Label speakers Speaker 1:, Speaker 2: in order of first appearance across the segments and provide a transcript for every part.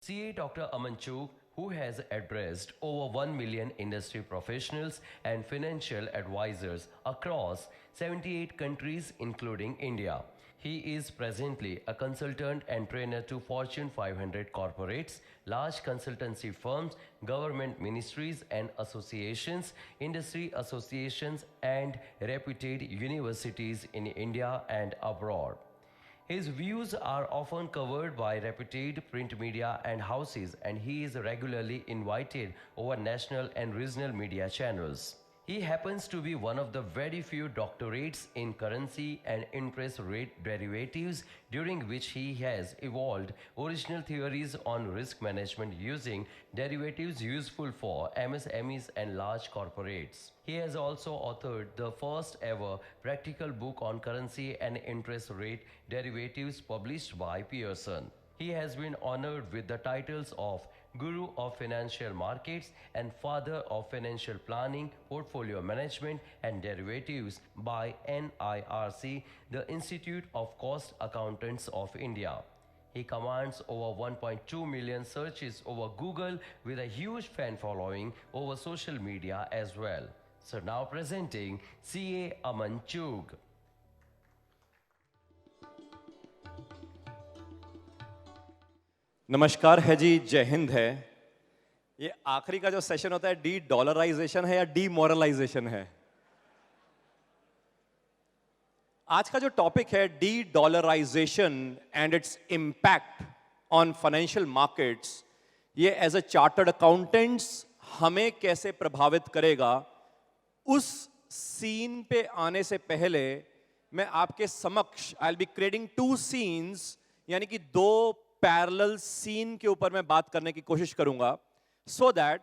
Speaker 1: CA Dr. Aman Chugh, who has addressed over 1 million industry professionals and financial advisors across 78 countries, including India. He is presently a consultant and trainer to Fortune 500 corporates, large consultancy firms, government ministries and associations, industry associations, and reputed universities in India and abroad. His views are often covered by reputed print media and houses, and he is regularly invited over national and regional media channels. He happens to be one of the very few doctorates in currency and interest rate derivatives, during which he has evolved original theories on risk management using derivatives useful for MSMEs and large corporates. He has also authored the first ever practical book on currency and interest rate derivatives published by Pearson. He has been honored with the titles of Guru of Financial Markets and Father of Financial Planning, Portfolio Management and Derivatives by NIRC, the Institute of Cost Accountants of India. He commands over 1.2 million searches over Google with a huge fan following over social media as well. So now presenting CA Aman Chugh.
Speaker 2: नमस्कार है जी, जय हिंद है। ये आखिरी का जो session होता है डी डॉलराइजेशन है या डीमोरलाइजेशन है? आज का जो टॉपिक है de dollarisation and its impact on financial markets, ये एज अ चार्टर्ड अकाउंटेंट्स हमें कैसे प्रभावित करेगा, उस सीन पे आने से पहले मैं आपके समक्ष I will be creating to scenes, यानी कि दो पैरेलल सीन के ऊपर मैं बात करने की कोशिश करूंगा, सो दैट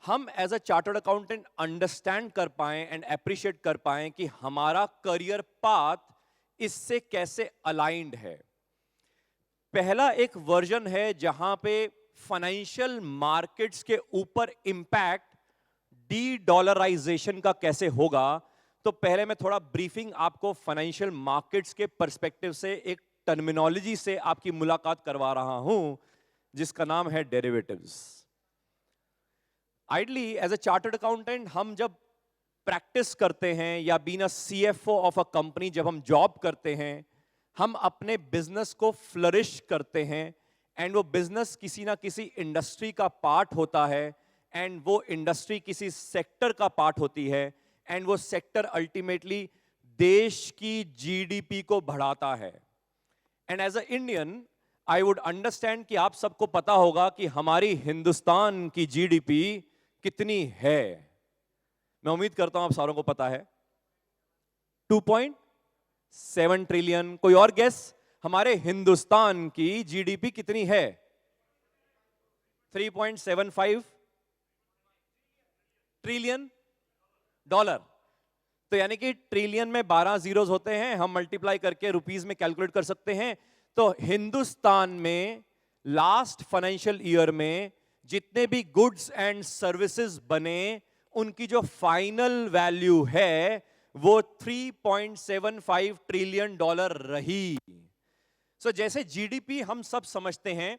Speaker 2: हम as a chartered accountant understand कर पाएं एंड अप्रिशिएट कर पाएं कि हमारा करियर पाथ इससे कैसे अलाइंड है। पहला एक वर्जन है जहां पे फाइनेंशियल मार्केट्स के ऊपर इंपैक्ट डी डॉलराइजेशन का कैसे होगा। तो पहले मैं थोड़ा ब्रीफिंग आपको फाइनेंशियल मार्केट्स के पर्सपेक्टिव से एक टर्मिनोलॉजी से आपकी मुलाकात करवा रहा हूं जिसका नाम है derivatives. Ideally as a chartered accountant हम जब प्रैक्टिस करते हैं या being a CFO of a company, जब हम जॉब करते हैं, हम अपने बिजनेस को फ्लरिश करते हैं एंड वो बिजनेस किसी ना किसी इंडस्ट्री का पार्ट होता है एंड वो इंडस्ट्री किसी सेक्टर का पार्ट होती है एंड वो सेक्टर अल्टीमेटली देश की जीडीपी को बढ़ाता है। And as a Indian I would understand कि आप सबको पता होगा कि हमारी हिंदुस्तान की जीडीपी कितनी है। मैं उम्मीद करता हूं आप सारों को पता है, 2.7 ट्रिलियन। कोई और गेस? हमारे हिंदुस्तान की जीडीपी कितनी है? 3.75 ट्रिलियन डॉलर। तो यानी कि ट्रिलियन में 12 जीरोस होते हैं, हम मल्टीप्लाई करके रुपीस में कैलकुलेट कर सकते हैं। तो हिंदुस्तान में लास्ट फाइनेंशियल ईयर में जितने भी गुड्स एंड सर्विसेज बने, उनकी जो फाइनल वैल्यू है वो 3.75 ट्रिलियन डॉलर रही। सो जैसे जीडीपी हम सब समझते हैं,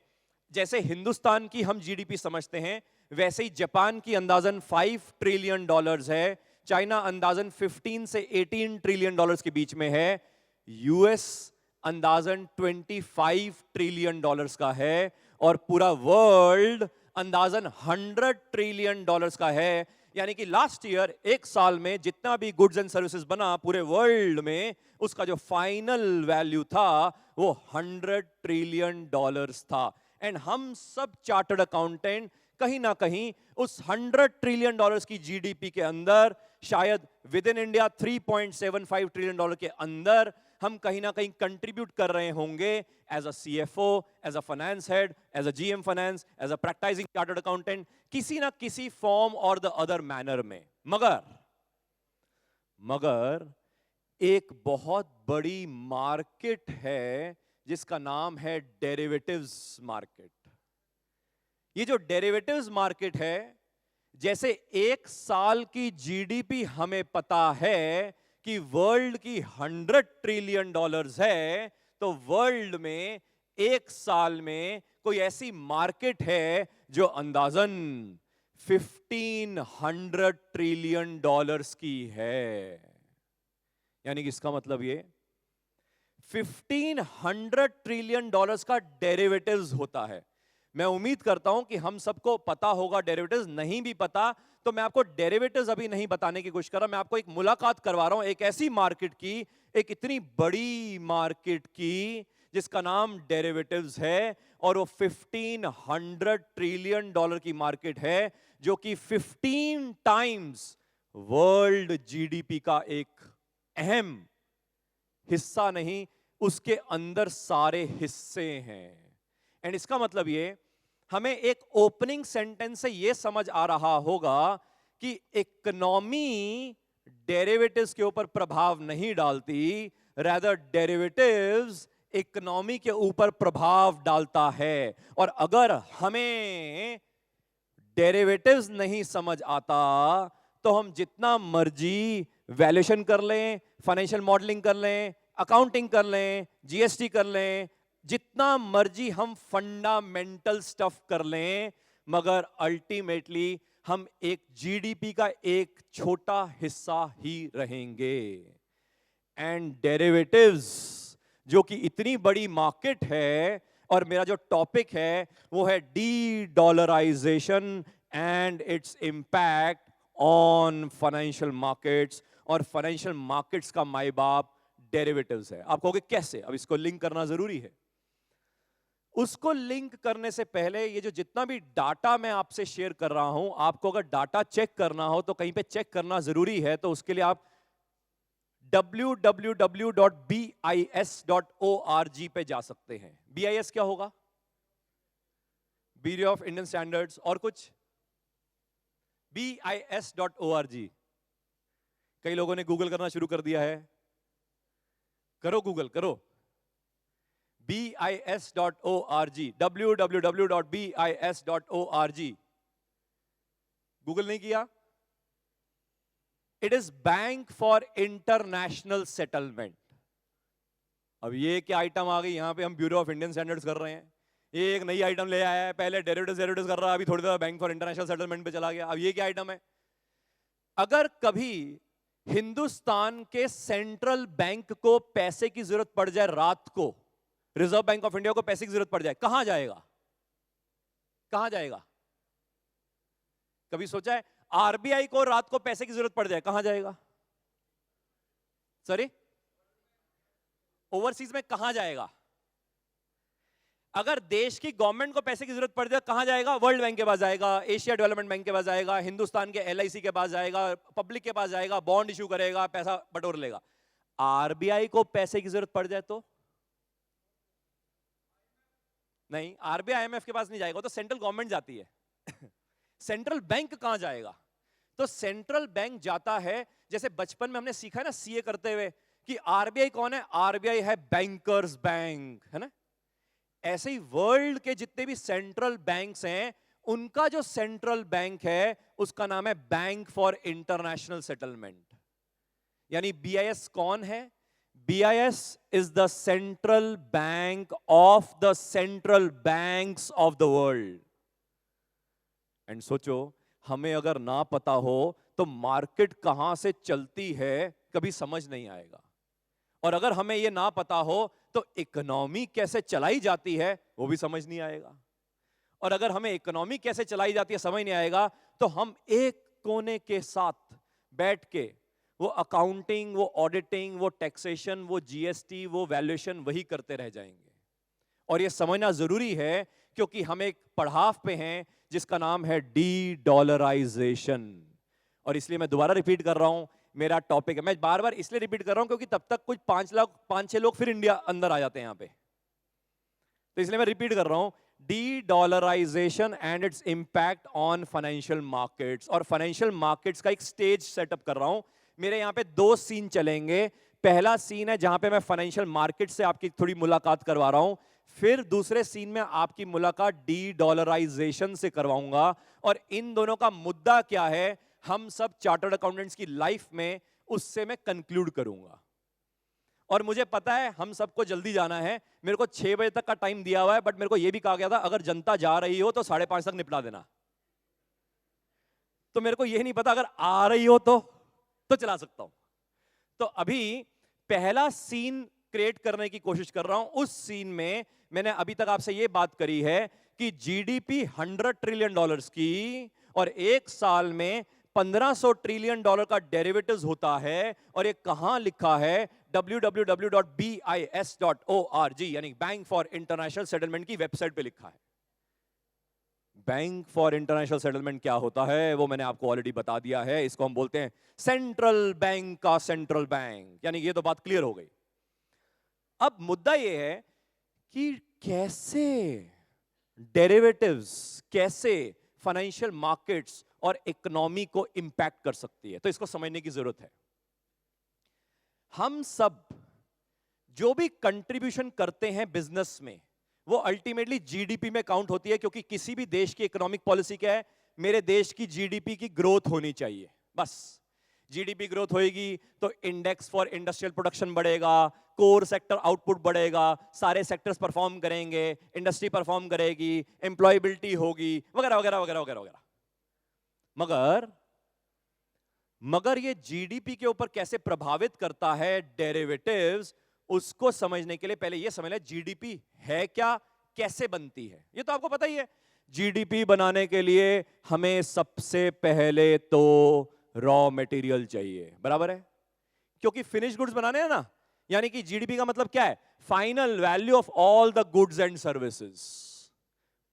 Speaker 2: जैसे हिंदुस्तान की हम जीडीपी समझते हैं, वैसे ही जापान की अंदाजन 5 ट्रिलियन डॉलर्स है, चाइना अंदाजन 15 से 18 ट्रिलियन डॉलर्स के बीच में है, यूएस अंदाजन 25 ट्रिलियन डॉलर्स का है और पूरा वर्ल्ड अंदाजन 100 ट्रिलियन डॉलर्स का है। यानी कि लास्ट ईयर, एक साल में जितना भी गुड्स एंड सर्विसेज बना पूरे वर्ल्ड में, उसका जो फाइनल वैल्यू था वो 100 ट्रिलियन डॉलर्स था। एंड हम सब चार्टर्ड अकाउंटेंट कहीं ना कहीं उस 100 ट्रिलियन डॉलर्स की जीडीपी के अंदर, शायद with in India 3.75 trillion dollar के अंदर, हम कहीं ना कहीं कंट्रीब्यूट कर रहे होंगे as a CFO, as a finance head, as a GM finance, as a practising chartered accountant, किसी ना किसी फॉर्म और द अदर मैनर में। मगर एक बहुत बड़ी मार्केट है जिसका नाम है डेरिवेटिव्स मार्केट। ये जो डेरिवेटिव्स मार्केट है, जैसे एक साल की जीडीपी हमें पता है कि वर्ल्ड की 100 ट्रिलियन डॉलर्स है, तो वर्ल्ड में एक साल में कोई ऐसी मार्केट है जो अंदाजन 1500 ट्रिलियन डॉलर्स की है। यानी कि इसका मतलब ये 1500 ट्रिलियन डॉलर्स का डेरिवेटिव्स होता है। मैं उम्मीद करता हूं कि हम सबको पता होगा डेरिवेटिव्स, नहीं भी पता तो मैं आपको डेरिवेटिव्स अभी नहीं बताने की कोशिश कर रहा, मैं आपको एक मुलाकात करवा रहा हूं एक ऐसी मार्केट की, एक इतनी बड़ी मार्केट की जिसका नाम डेरिवेटिव्स है, और वो 1500 ट्रिलियन डॉलर की मार्केट है, जो कि 15 टाइम्स वर्ल्ड जीडीपी का एक अहम हिस्सा नहीं, उसके अंदर सारे हिस्से हैं। एंड इसका मतलब ये, हमें एक ओपनिंग सेंटेंस से ये समझ आ रहा होगा कि इकोनॉमी डेरिवेटिव्स के ऊपर प्रभाव नहीं डालती, रादर डेरिवेटिव्स इकोनॉमी के ऊपर प्रभाव डालता है। और अगर हमें डेरिवेटिव्स नहीं समझ आता तो हम जितना मर्जी वैल्यूएशन कर लें, फाइनेंशियल मॉडलिंग कर लें, अकाउंटिंग कर लें, जीएसटी कर लें, जितना मर्जी हम फंडामेंटल स्टफ कर लें, मगर अल्टीमेटली हम एक जीडीपी का एक छोटा हिस्सा ही रहेंगे। एंड डेरिवेटिव्स जो कि इतनी बड़ी मार्केट है, और मेरा जो टॉपिक है वो है de dollarisation and its impact on financial markets, और फाइनेंशियल मार्केट्स का माई बाप डेरिवेटिव्स है। आप कहोगे कैसे? अब इसको लिंक करना जरूरी है। उसको लिंक करने से पहले ये जो जितना भी डाटा मैं आपसे शेयर कर रहा हूं, आपको अगर डाटा चेक करना हो तो कहीं पे चेक करना जरूरी है, तो उसके लिए आप www.bis.org पे जा सकते हैं। BIS क्या होगा? Bureau of Indian standards. और कुछ? BIS.org। कई लोगों ने गूगल करना शुरू कर दिया है, करो गूगल करो। BIS.org, www.bis.org। गूगल नहीं किया? It is bank for international settlement. अब ये क्या आइटम आ गई यहां पे? हम ब्यूरो ऑफ इंडियन स्टैंडर्ड्स कर रहे हैं, ये एक नई आइटम ले आया है। पहले डेरिवेटिव्स कर रहा है, अभी थोड़ी देर बैंक फॉर इंटरनेशनल सेटलमेंट पे चला गया। अब ये क्या आइटम है? अगर कभी हिंदुस्तान के सेंट्रल बैंक को पैसे की जरूरत पड़ जाए, रात को रिजर्व बैंक ऑफ इंडिया को पैसे की जरूरत पड़ जाए, कहां जाएगा? कहां जाएगा? कभी सोचा है? आरबीआई को रात को पैसे की जरूरत पड़ जाए, कहां जाएगा? सॉरी, ओवरसीज में कहां जाएगा? अगर देश की गवर्नमेंट को पैसे की जरूरत पड़ जाए, कहां जाएगा? वर्ल्ड बैंक के पास जाएगा, एशिया डेवलपमेंट बैंक के पास जाएगा, हिंदुस्तान के LIC के पास जाएगा, पब्लिक के पास जाएगा, बॉन्ड इशू करेगा, पैसा बटोर लेगा। आरबीआई को पैसे की जरूरत पड़ जाए तो नहीं, आरबीआई IMF के पास नहीं जाएगा, तो सेंट्रल गवर्नमेंट जाती है। सेंट्रल बैंक कहां जाएगा? तो सेंट्रल बैंक जाता है, जैसे बचपन में हमने सीखा है ना सीए करते हुए, कि आरबीआई कौन है? आरबीआई है बैंकर्स बैंक, है ना? ऐसे ही वर्ल्ड के जितने भी सेंट्रल बैंक्स हैं, उनका जो सेंट्रल बैंक है उसका नाम है बैंक फॉर इंटरनेशनल सेटलमेंट। यानी BIS कौन है? BIS is the central bank of the central banks of the world। And सोचो, हमें अगर ना पता हो तो मार्केट कहां से चलती है कभी समझ नहीं आएगा, और अगर हमें यह ना पता हो तो इकोनॉमी कैसे चलाई जाती है वो भी समझ नहीं आएगा, और अगर हमें इकोनॉमी कैसे चलाई जाती है समझ नहीं आएगा तो हम एक कोने के साथ बैठ के वो अकाउंटिंग, वो ऑडिटिंग, वो टैक्सेशन, वो GST, वो वैल्यूएशन वही करते रह जाएंगे। और ये समझना जरूरी है क्योंकि हम एक पड़ाव पे हैं जिसका नाम है डी डॉलराइजेशन। और इसलिए मैं दोबारा रिपीट कर रहा हूं, मेरा टॉपिक है, मैं बार बार इसलिए रिपीट कर रहा हूं क्योंकि तब तक कुछ 5-6 लोग फिर इंडिया अंदर आ जाते हैं यहां पे, तो इसलिए मैं रिपीट कर रहा हूं, de dollarisation and its impact on financial markets. और फाइनेंशियल मार्केट्स का एक स्टेज सेटअप कर रहा हूं। मेरे यहां पे 2 सीन चलेंगे। पहला सीन है जहां पे मैं फाइनेंशियल मार्केट से आपकी थोड़ी मुलाकात करवा रहा हूं, फिर दूसरे सीन में आपकी मुलाकात डी डॉलराइजेशन से करवाऊंगा। और इन दोनों का मुद्दा क्या है, हम सब चार्टर्ड अकाउंटेंट्स की लाइफ में, उससे मैं कंक्लूड करूंगा। और मुझे पता है हम सबको जल्दी जाना है, मेरे को 6 बजे तक का टाइम दिया हुआ है, बट मेरे को यह भी कहा गया था अगर जनता जा रही हो तो 5:30 तक निपटा देना। तो मेरे को यह नहीं पता अगर आ रही हो तो चला सकता हूं। तो अभी पहला सीन क्रिएट करने की कोशिश कर रहा हूं। उस सीन में मैंने अभी तक आपसे यह बात करी है कि जीडीपी $100 ट्रिलियन की और एक साल में $1500 ट्रिलियन का डेरिवेटिव्स होता है। और ये कहां लिखा है? www.bis.org यानी बैंक फॉर इंटरनेशनल सेटलमेंट की वेबसाइट पे लिखा है। बैंक फॉर इंटरनेशनल सेटलमेंट क्या होता है वो मैंने आपको ऑलरेडी बता दिया है। इसको हम बोलते हैं सेंट्रल बैंक का सेंट्रल बैंक, यानी ये तो बात क्लियर हो गई। अब मुद्दा ये है कि कैसे डेरिवेटिव्स, कैसे फाइनेंशियल मार्केट्स और इकोनॉमी को इंपैक्ट कर सकती है, तो इसको समझने की जरूरत है। हम सब जो भी कंट्रीब्यूशन करते हैं बिजनेस में, वो अल्टीमेटली जीडीपी में काउंट होती है, क्योंकि किसी भी देश की इकोनॉमिक पॉलिसी क्या है? मेरे देश की जीडीपी की ग्रोथ होनी चाहिए, बस। जीडीपी ग्रोथ होएगी तो इंडेक्स फॉर इंडस्ट्रियल प्रोडक्शन बढ़ेगा, कोर सेक्टर आउटपुट बढ़ेगा, सारे सेक्टर्स परफॉर्म करेंगे, इंडस्ट्री परफॉर्म करेगी, एम्प्लॉयबिलिटी होगी, वगैरह वगैरह वगैरह वगैरह वगैरह। मगर ये जीडीपी के ऊपर कैसे प्रभावित करता है डेरिवेटिव्स, उसको समझने के लिए पहले ये समझ लें जीडीपी है क्या, कैसे बनती है। ये तो आपको पता ही है। जीडीपी बनाने के लिए हमें सबसे पहले तो रॉ मटेरियल चाहिए, बराबर है? क्योंकि फिनिश गुड्स बनाने हैं ना, यानी कि जीडीपी का मतलब क्या है? Final value of all the goods and services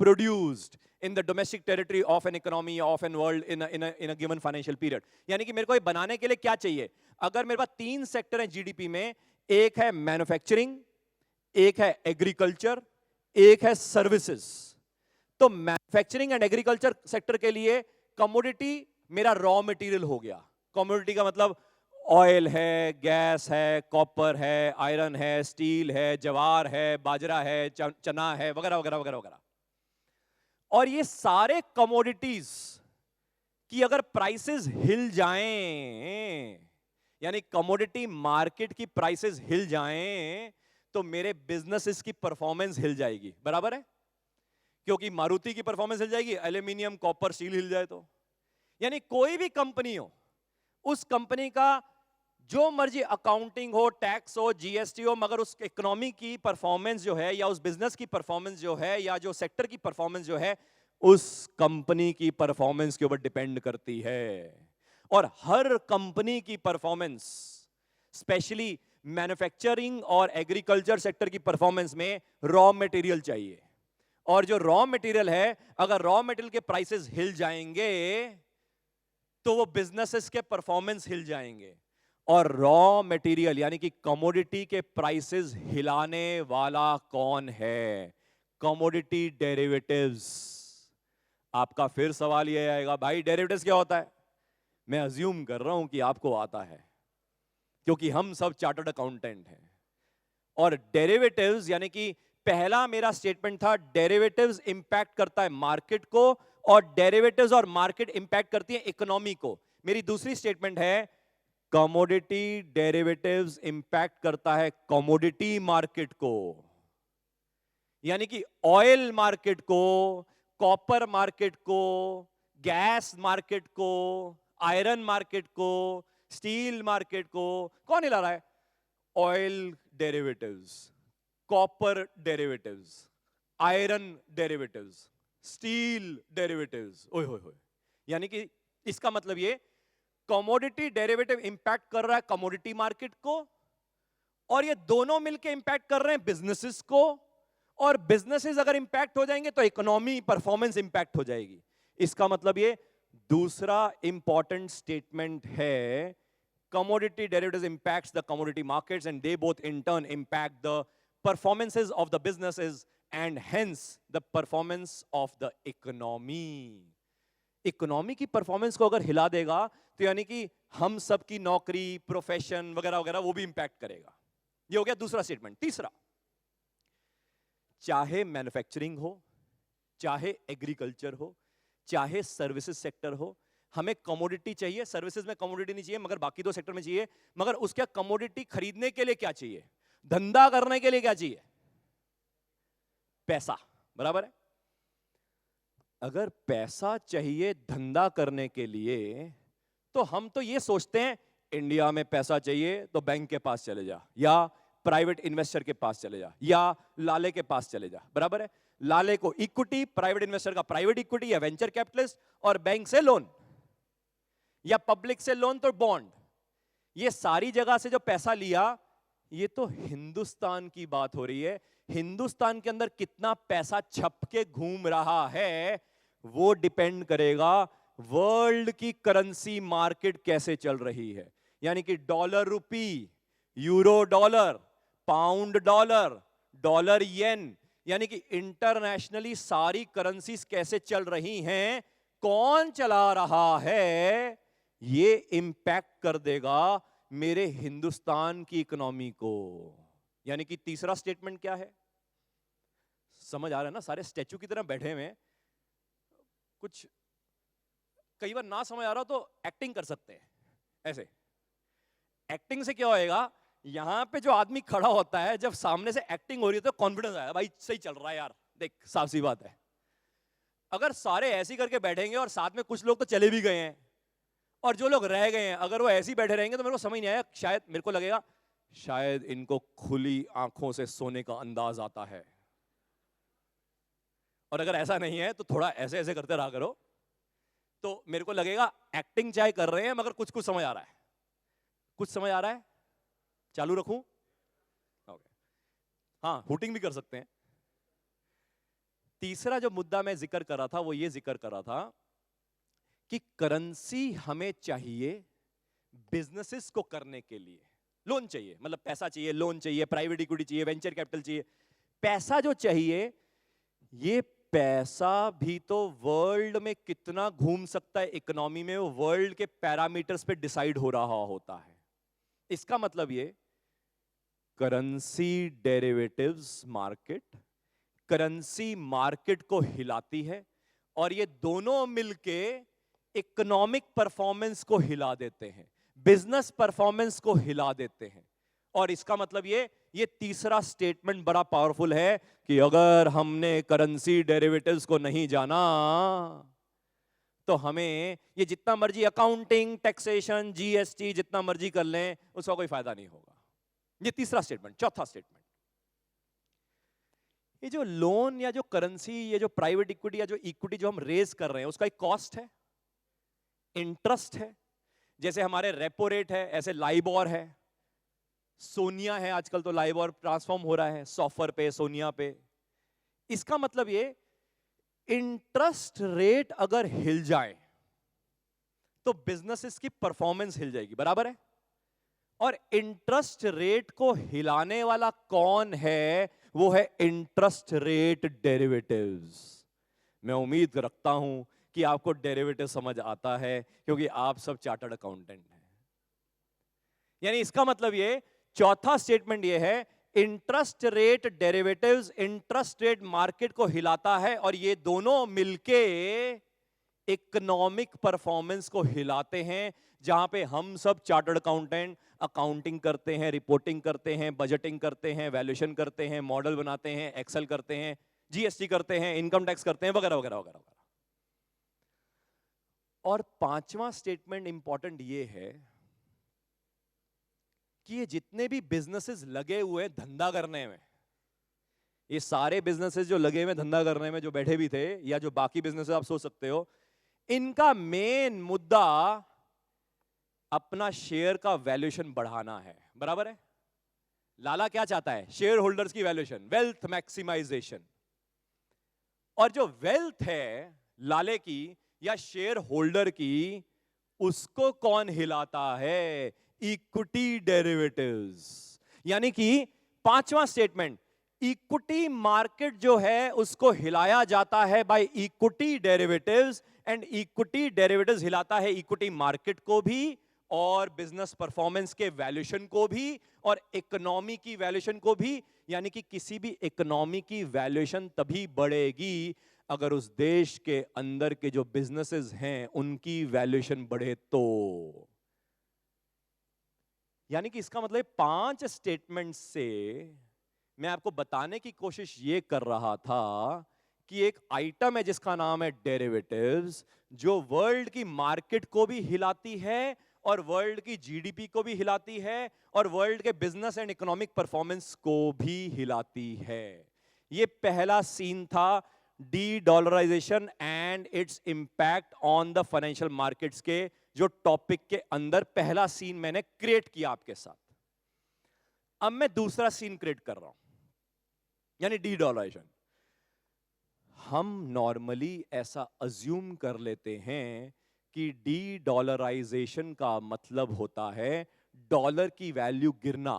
Speaker 2: produced in the domestic territory of an economy of an world in a given financial period। यानी कि मेरे को ये बनाने के लिए क्या चाहिए? अगर मेरे पास 3 सेक्टर हैं जीडीपी में, एक है मैन्युफैक्चरिंग, एक है एग्रीकल्चर, एक है सर्विसेज। तो मैन्युफैक्चरिंग एंड एग्रीकल्चर सेक्टर के लिए कमोडिटी मेरा रॉ मटेरियल हो गया। कमोडिटी का मतलब ऑयल है, गैस है, कॉपर है, आयरन है, स्टील है, जवार है, बाजरा है, चना है, वगैरह वगैरह वगैरह वगैरह। और ये सारे कमोडिटीज की अगर प्राइसेस हिल जाएं, यानी कमोडिटी मार्केट की प्राइसेस हिल जाएं, तो मेरे बिजनेसेस की परफॉर्मेंस हिल जाएगी, बराबर है? क्योंकि मारुति की परफॉर्मेंस हिल जाएगी, एल्यूमिनियम, कॉपर, स्टील हिल जाए तो। यानी कोई भी कंपनी हो, उस कंपनी का जो मर्जी अकाउंटिंग हो, टैक्स हो, जीएसटी हो, मगर उस इकोनॉमी की परफॉर्मेंस जो है, या उस बिजनेस की परफॉर्मेंस जो है, या जो सेक्टर की परफॉर्मेंस जो है, उस कंपनी की परफॉर्मेंस के ऊपर डिपेंड करती है। और हर कंपनी की परफॉर्मेंस, स्पेशली मैन्युफैक्चरिंग और एग्रीकल्चर सेक्टर की परफॉर्मेंस में रॉ मटेरियल चाहिए। और जो रॉ मटेरियल है, अगर रॉ मटेरियल के प्राइसेस हिल जाएंगे तो वो बिजनेसेस के परफॉर्मेंस हिल जाएंगे। और रॉ मटेरियल यानी कि कमोडिटी के प्राइसेस हिलाने वाला कौन है? Commodity derivatives. आपका फिर सवाल ये आएगा, भाई डेरिवेटिव्स क्या होता है? मैं अज्यूम कर रहा हूं कि आपको आता है, क्योंकि हम सब चार्टर्ड अकाउंटेंट हैं। और डेरिवेटिव्स यानी कि पहला मेरा स्टेटमेंट था, डेरिवेटिव्स इंपैक्ट करता है मार्केट को, और डेरिवेटिव्स और मार्केट इंपैक्ट करती है इकोनॉमी को। मेरी दूसरी स्टेटमेंट है, कमोडिटी डेरिवेटिव्स इंपैक्ट करता है कमोडिटी मार्केट को, यानी कि ऑयल मार्केट को, कॉपर मार्केट को, गैस मार्केट को, आयरन मार्केट को, स्टील मार्केट को। कौन हिला रहा है? Oil derivatives, copper derivatives, iron derivatives, steel derivatives. ओए होए होए, यानी कि इसका मतलब ये कमोडिटी डेरिवेटिव इंपैक्ट कर रहा है कमोडिटी मार्केट को, और ये दोनों मिलकर इंपैक्ट कर रहे हैं बिजनेसेस को। और बिजनेसेस अगर इंपैक्ट हो जाएंगे तो इकोनॉमी परफॉर्मेंस इंपैक्ट हो जाएगी। इसका मतलब ये दूसरा इंपॉर्टेंट स्टेटमेंट है, commodity derivatives impacts the commodity markets and they both in turn impact the performances of the businesses and hence the performance of the economy। Economy की परफॉर्मेंस को अगर हिला देगा तो यानी कि हम सब की नौकरी, प्रोफेशन वगैरह वगैरह वो भी इंपैक्ट करेगा। ये हो गया दूसरा स्टेटमेंट। तीसरा, चाहे मैन्युफैक्चरिंग हो, चाहे एग्रीकल्चर हो, चाहे सर्विसेज सेक्टर हो, हमें कमोडिटी चाहिए, सर्विसेज में कमोडिटी नहीं चाहिए, मगर बाकी दो सेक्टर में चाहिए। मगर उसके कमोडिटी खरीदने के लिए क्या चाहिए? धंधा करने के लिए क्या चाहिए? पैसा, बराबर है? अगर पैसा चाहिए धंधा करने के लिए, तो हम तो ये सोचते हैं इंडिया में पैसा चाहिए तो बैंक के पास चले जा, या प्राइवेट इन्वेस्टर के पास चले जा, या लाले के पास चले जा, बराबर है? लाले को इक्विटी, प्राइवेट इन्वेस्टर का प्राइवेट इक्विटी या वेंचर कैपिटलिस्ट, और बैंक से लोन, या पब्लिक से लोन तो बॉन्ड। ये सारी जगह से जो पैसा लिया, ये तो हिंदुस्तान की बात हो रही है। हिंदुस्तान के अंदर कितना पैसा छप के घूम रहा है, वो डिपेंड करेगा वर्ल्ड की करेंसी मार्केट कैसे चल रही है। यानी कि dollar rupee, euro dollar, pound dollar, dollar yen, यानी कि इंटरनेशनली सारी करेंसीज कैसे चल रही हैं, कौन चला रहा है, ये इंपैक्ट कर देगा मेरे हिंदुस्तान की इकोनॉमी को। यानी कि तीसरा स्टेटमेंट क्या है? समझ आ रहा है ना? सारे स्टैचू की तरह बैठे हुए हैं। कुछ कई बार ना समझ आ रहा तो एक्टिंग कर सकते हैं ऐसे। एक्टिंग से क्या होएगा? यहां पे जो आदमी खड़ा होता है, जब सामने से एक्टिंग हो रही है तो कॉन्फिडेंस आएगा, भाई सही चल रहा है यार, देख साफ सी बात है। अगर सारे ऐसे करके बैठेंगे और साथ में कुछ लोग तो चले भी गए हैं, और जो लोग रह गए हैं अगर वो ऐसे ही बैठे रहेंगे, तो मेरे को समझ नहीं आया, शायद मेरे को लगेगा शायद इनको खुली आंखों से सोने का अंदाज आता है। और अगर ऐसा नहीं है तो थोड़ा ऐसे ऐसे करते रहा करो, तो मेरे को लगेगा एक्टिंग चाहे कर रहे हैं मगर कुछ कुछ समझ आ रहा है। कुछ समझ आ रहा है? चालू रखूं? ओके, हाँ, हुटिंग भी कर सकते हैं। तीसरा जो मुद्दा मैं जिक्र कर रहा था वो ये जिक्र कर रहा था कि करेंसी हमें चाहिए बिजनेसेस को करने के लिए। लोन चाहिए, मतलब पैसा चाहिए, लोन चाहिए, प्राइवेट इक्विटी चाहिए, वेंचर कैपिटल चाहिए। पैसा जो चाहिए, ये पैसा भी तो वर्ल्ड में कितना घूम सकता है इकोनॉमी में, वो वर्ल्ड के पैरामीटर्स पे डिसाइड हो रहा होता है। इसका मतलब ये currency derivatives market, currency market को हिलाती है, और ये दोनों मिलके इकोनॉमिक परफॉर्मेंस को हिला देते हैं, बिजनेस परफॉर्मेंस को हिला देते हैं। और इसका मतलब ये तीसरा स्टेटमेंट बड़ा पावरफुल है कि अगर हमने करेंसी डेरिवेटिव्स को नहीं जाना तो हमें ये जितना मर्जी अकाउंटिंग, टैक्सेशन, जीएसटी जितना मर्जी कर लें, उसका कोई फायदा नहीं होगा। ये तीसरा स्टेटमेंट। चौथा स्टेटमेंट, ये जो लोन या जो करेंसी, ये जो प्राइवेट इक्विटी या जो इक्विटी जो हम रेज कर रहे हैं, उसका एक कॉस्ट है, इंटरेस्ट है। जैसे हमारे रेपो रेट है, ऐसे लाइबोर है, सोनिया है, आजकल तो लाइबोर ट्रांसफॉर्म हो रहा है सॉफर पे, सोनिया पे। इसका मतलब ये इंटरेस्ट रेट अगर हिल जाए तो बिजनेसेस की परफॉर्मेंस हिल जाएगी, बराबर है? और इंटरेस्ट रेट को हिलाने वाला कौन है? वो है इंटरेस्ट रेट डेरिवेटिव्स। मैं उम्मीद रखता हूं कि आपको डेरिवेटिव समझ आता है, क्योंकि आप सब चार्टर्ड अकाउंटेंट हैं। यानी इसका मतलब ये चौथा स्टेटमेंट ये है, interest rate derivatives interest rate market को हिलाता है, और ये दोनों मिलके इकोनॉमिक परफॉर्मेंस को हिलाते हैं। जहां पे हम सब चार्टर्ड अकाउंटेंट अकाउंटिंग करते हैं, रिपोर्टिंग करते हैं, बजटिंग करते हैं, वैल्यूएशन करते हैं, मॉडल बनाते हैं, एक्सेल करते हैं, जीएसटी करते हैं, इनकम टैक्स करते हैं, वगैरह वगैरह वगैरह वगैरह। और पांचवा स्टेटमेंट इंपॉर्टेंट ये है कि ये जितने भी बिजनेसेस लगे हुए धंधा करने में, ये सारे बिजनेसेस जो लगे हुए धंधा करने में, जो बैठे भी थे या जो बाकी बिजनेसेस आप सोच सकते हो, इनका मेन मुद्दा अपना शेयर का वैल्यूएशन बढ़ाना है, बराबर है? लाला क्या चाहता है? शेयर होल्डर्स की वैल्यूएशन, वेल्थ मैक्सिमाइजेशन। और जो वेल्थ है लाले की या शेयर होल्डर की, उसको कौन हिलाता है? Equity derivatives. यानी कि पांचवा स्टेटमेंट, इक्विटी मार्केट जो है उसको हिलाया जाता है by equity derivatives, and equity derivatives हिलाता है इक्विटी मार्केट को भी, और बिजनेस परफॉर्मेंस के वैल्यूएशन को भी, और इकोनॉमी की वैल्यूएशन को भी। यानी कि किसी भी इकोनॉमी की वैल्यूएशन तभी बढ़ेगी अगर उस देश के अंदर के जो बिजनेसेस हैं उनकी वैल्यूएशन बढ़े तो। यानी कि इसका मतलब 5 स्टेटमेंट से मैं आपको बताने की कोशिश ये कर रहा था कि एक आइटम है जिसका नाम है डेरिवेटिव्स, जो वर्ल्ड की मार्केट को भी हिलाती है और वर्ल्ड की जीडीपी को भी हिलाती है और वर्ल्ड के बिजनेस एंड इकोनॉमिक परफॉर्मेंस को भी हिलाती है। ये पहला सीन था, de dollarisation and its impact on the financial markets के जो टॉपिक के अंदर पहला सीन मैंने क्रिएट किया आपके साथ। अब मैं दूसरा सीन क्रिएट कर रहा हूं, यानी डी डॉलराइजेशन। हम नॉर्मली ऐसा अज्यूम कर लेते हैं कि डी डॉलराइजेशन का मतलब होता है डॉलर की वैल्यू गिरना।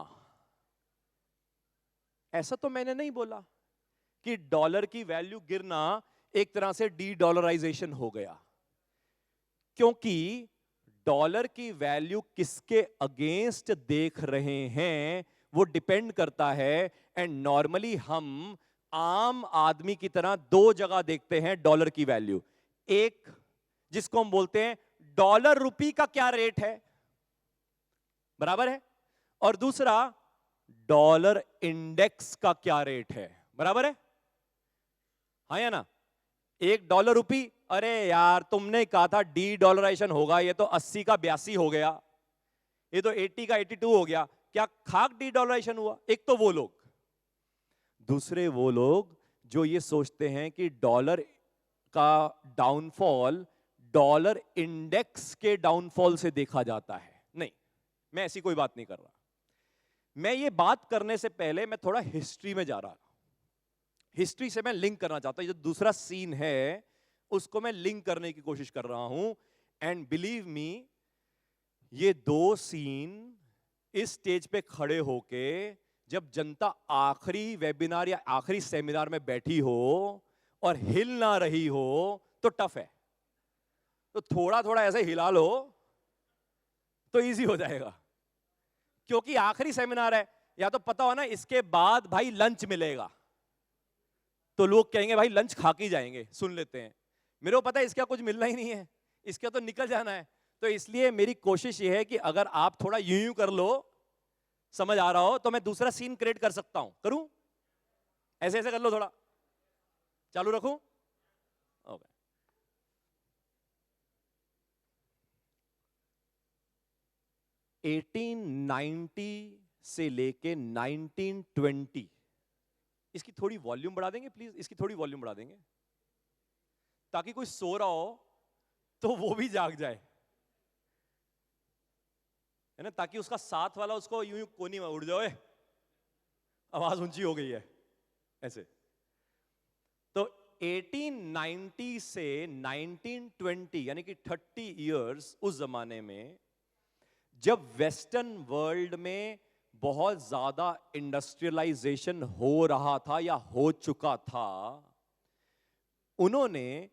Speaker 2: ऐसा तो मैंने नहीं बोला कि डॉलर की वैल्यू गिरना एक तरह से डी डॉलराइजेशन हो गया, क्योंकि डॉलर की वैल्यू किसके अगेंस्ट देख रहे हैं वो डिपेंड करता है। एंड नॉर्मली हम आम आदमी की तरह दो जगह देखते हैं डॉलर की वैल्यू। एक जिसको हम बोलते हैं डॉलर रुपी का क्या रेट है, बराबर है, और दूसरा डॉलर इंडेक्स का क्या रेट है, बराबर है, हाँ या ना। एक डॉलर रुपी, अरे यार तुमने कहा था डी डॉलराइजेशन होगा, ये तो 80 का 82 हो गया, ये तो 80 का 82 हो गया, क्या खाक डी डॉलराइजेशन हुआ। एक तो वो लोग, दूसरे वो लोग जो ये सोचते हैं कि डॉलर का डाउनफॉल डॉलर इंडेक्स के डाउनफॉल से देखा जाता है। नहीं, मैं ऐसी कोई बात नहीं कर रहा। मैं ये बात करने से पहले मैं थोड़ा हिस्ट्री में जा रहा हूं। हिस्ट्री से मैं लिंक करना चाहता हूं, जो दूसरा सीन है उसको मैं लिंक करने की कोशिश कर रहा हूं। एंड बिलीव मी, ये दो सीन इस स्टेज पे खड़े होके जब जनता आखिरी वेबिनार या आखिरी सेमिनार में बैठी हो और हिल ना रही हो तो टफ है। तो थोड़ा थोड़ा ऐसे हिला लो तो इजी हो जाएगा, क्योंकि आखिरी सेमिनार है। या तो पता हो ना इसके बाद भाई लंच मिलेगा, तो लोग कहेंगे भाई लंच खा के जाएंगे, सुन लेते हैं। मेरे को पता है इसका कुछ मिलना ही नहीं है, इसका तो निकल जाना है। तो इसलिए मेरी कोशिश ये है कि अगर आप थोड़ा यूं यूं कर लो, समझ आ रहा हो, तो मैं दूसरा सीन क्रिएट कर सकता हूं। करूं? ऐसे ऐसे कर लो, थोड़ा चालू रखूं? ओके। (1890) से लेके 1920, इसकी थोड़ी वॉल्यूम बढ़ा देंगे प्लीज, इसकी थोड़ी वॉल्यूम बढ़ा देंगे ताकि कोई सो रहा हो तो वो भी जाग जाए, है ना, ताकि उसका साथ वाला उसको यूं यूं कोनी में उड़ जाए, आवाज ऊंची हो गई है ऐसे। तो 1890 से 1920 यानी कि 30 इयर्स, उस जमाने में जब वेस्टर्न वर्ल्ड में बहुत ज्यादा इंडस्ट्रियलाइजेशन हो रहा था या हो चुका था, उन्होंने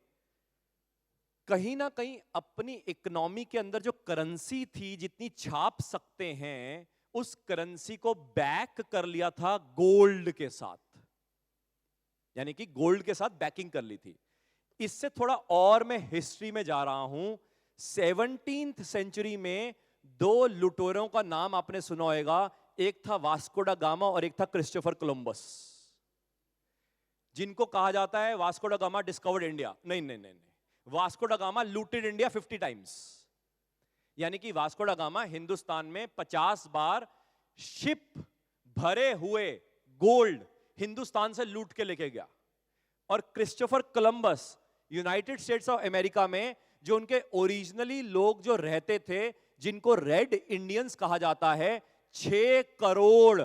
Speaker 2: कहीं ना कहीं अपनी इकोनॉमी के अंदर जो करेंसी थी, जितनी छाप सकते हैं, उस करेंसी को बैक कर लिया था गोल्ड के साथ, यानी कि गोल्ड के साथ बैकिंग कर ली थी। इससे थोड़ा और मैं हिस्ट्री में जा रहा हूं। 17th सेंचुरी में दो लुटेरों का नाम आपने सुना होगा, एक था वास्को डा गामा और एक था क्रिस्टोफर कोलंबस, जिनको कहा जाता है वास्को डा गामा डिस्कवर्ड इंडिया। नहीं नहीं नहीं, वास्को डा गामा लूटेड इंडिया 50 टाइम्स। यानी कि वास्को डा गामा हिंदुस्तान में 50 बार शिप भरे हुए गोल्ड हिंदुस्तान से लूट के लेके गया। और Christopher Columbus United states of America में जो उनके ओरिजिनली लोग जो रहते थे, जिनको रेड इंडियंस कहा जाता है, 6 करोड़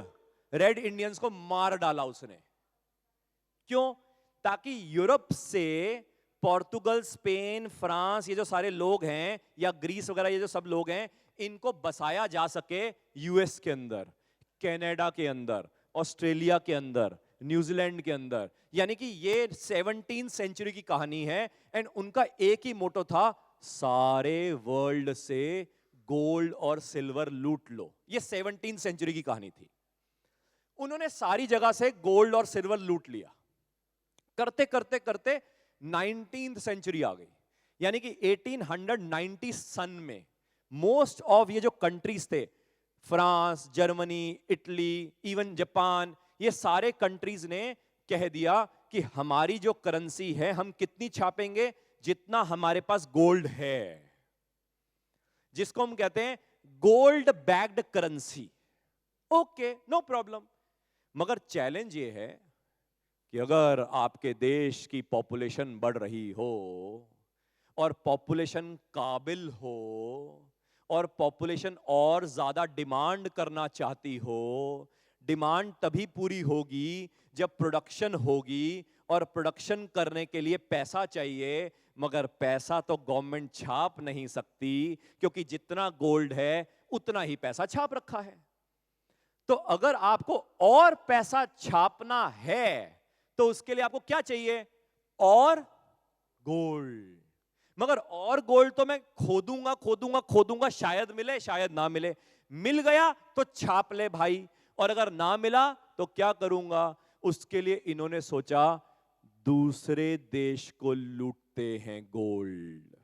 Speaker 2: रेड इंडियंस को मार डाला उसने। क्यों? ताकि यूरोप से पोर्तुगल, स्पेन, फ्रांस, ये जो सारे लोग हैं, या ग्रीस वगैरह, ये जो सब लोग हैं, इनको बसाया जा सके यूएस के अंदर, कनाडा के अंदर, ऑस्ट्रेलिया के अंदर, न्यूजीलैंड के अंदर। यानी कि ये 17th सेंचुरी की कहानी है। एंड उनका एक ही मोटो था, सारे वर्ल्ड से गोल्ड और सिल्वर लूट लो। ये 17th सेंचुरी की कहानी थी। उन्होंने सारी जगह से गोल्ड और सिल्वर लूट लिया। करते करते करते 19th सेंचुरी आ गई, यानी कि 1890 सन में मोस्ट ऑफ ये जो कंट्रीज थे, France, Germany, Italy, even Japan, ये सारे कंट्रीज ने कह दिया कि हमारी जो करेंसी है हम कितनी छापेंगे, जितना हमारे पास गोल्ड है, जिसको हम कहते हैं gold backed currency. Okay, no problem. मगर चैलेंज ये है कि अगर आपके देश की पॉपुलेशन बढ़ रही हो और पॉपुलेशन काबिल हो और पॉपुलेशन और ज्यादा डिमांड करना चाहती हो, डिमांड तभी पूरी होगी जब प्रोडक्शन होगी, और प्रोडक्शन करने के लिए पैसा चाहिए, मगर पैसा तो गवर्नमेंट छाप नहीं सकती, क्योंकि जितना गोल्ड है उतना ही पैसा छाप रखा है। तो अगर आपको और पैसा छापना है तो उसके लिए आपको क्या चाहिए? और गोल्ड। मगर और गोल्ड तो मैं खोदूंगा खोदूंगा खोदूंगा, शायद मिले शायद ना मिले। मिल गया तो छाप ले भाई, और अगर ना मिला तो क्या करूंगा? उसके लिए इन्होंने सोचा दूसरे देश को लूटते हैं गोल्ड,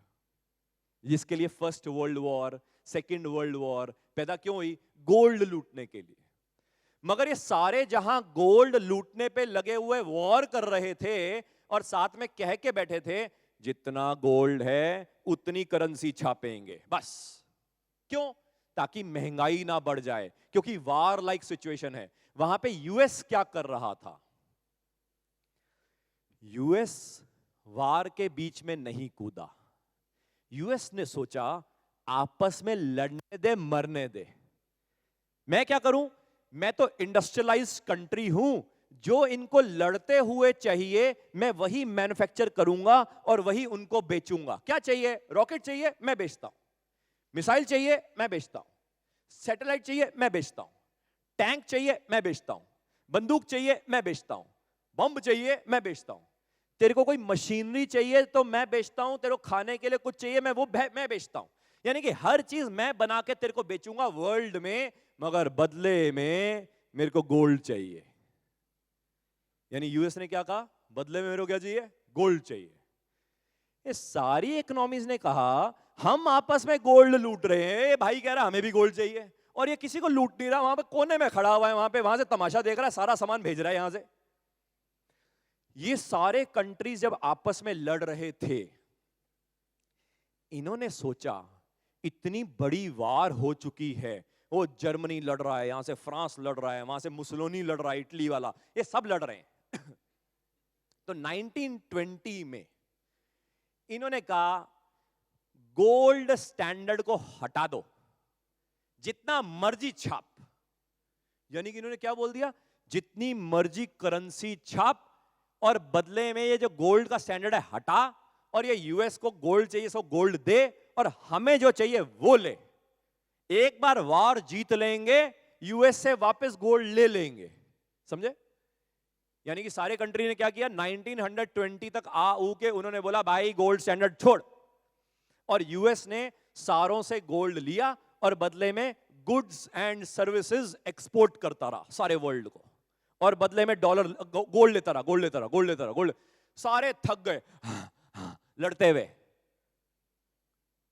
Speaker 2: जिसके लिए first world war, second world war पैदा क्यों हुई? गोल्ड लूटने के लिए। मगर ये सारे जहां गोल्ड लूटने पे लगे हुए वॉर कर रहे थे और साथ में कह के बैठे थे जितना गोल्ड है उतनी करेंसी छापेंगे, बस। क्यों? ताकि महंगाई ना बढ़ जाए, क्योंकि वार लाइक सिचुएशन है। वहां पे यूएस क्या कर रहा था? यूएस वार के बीच में नहीं कूदा। यूएस ने सोचा आपस में लड़ने दे, मरने दे। मैं क्या करूं? मैं तो इंडस्ट्रियलाइज्ड कंट्री हूं, जो इनको लड़ते हुए चाहिए मैं वही मैन्युफैक्चर करूंगा और वही उनको बेचूंगा। क्या चाहिए? रॉकेट चाहिए, मैं बेचता हूं। मिसाइल चाहिए, मैं बेचता हूं। सैटेलाइट चाहिए, मैं बेचता हूं। टैंक चाहिए, मैं बेचता हूं। बंदूक चाहिए, मैं बेचता हूं। बम चाहिए, मैं बेचता हूं। तेरे को कोई मशीनरी चाहिए तो मैं बेचता हूं। तेरे को खाने के लिए कुछ चाहिए, मैं बेचता हूं। यानी कि हर चीज मैं बना के तेरे को बेचूंगा वर्ल्ड में, मगर बदले में मेरे को गोल्ड चाहिए। यानी यूएस ने क्या कहा? बदले में मेरे को क्या चाहिए? गोल्ड चाहिए। ये सारी इकोनॉमीज ने कहा हम आपस में गोल्ड लूट रहे हैं, ये भाई कह रहा हमें भी गोल्ड चाहिए, और ये किसी को लूट नहीं रहा, वहां पे कोने में खड़ा हुआ है, वहां से तमाशा देख रहा है, सारा सामान भेज रहा है यहां से। ये सारे कंट्रीज जब आपस में लड़ रहे थे, इन्होंने सोचा इतनी बड़ी वार हो चुकी है, वो जर्मनी लड़ रहा है, यहां से फ्रांस लड़ रहा है, वहां से मुसोलिनी लड़ रहा है, इटली वाला, ये सब लड़ रहे हैं। तो 1920 में इन्होंने कहा गोल्ड स्टैंडर्ड को हटा दो, जितना मर्जी छाप। यानी कि इन्होंने क्या बोल दिया? जितनी मर्जी करेंसी छाप, और बदले में ये जो गोल्ड का स्टैंडर्ड है हटा, और ये यूएस को गोल्ड चाहिए सो गोल्ड दे, और हमें जो चाहिए वो ले। एक बार वार जीत लेंगे, यूएस से वापस गोल्ड ले लेंगे। समझे? यानी कि सारे कंट्री ने क्या किया? 1920 तक आ ऊ के उन्होंने बोला भाई गोल्ड स्टैंडर्ड छोड़, और यूएस ने सारों से गोल्ड लिया और बदले में गुड्स एंड सर्विसेज एक्सपोर्ट करता रहा सारे वर्ल्ड को, और बदले में डॉलर गोल्ड लेता रहा, गोल्ड लेता रहा, गोल्ड लेता रहा, गोल्ड। सारे थक गए लड़ते हुए,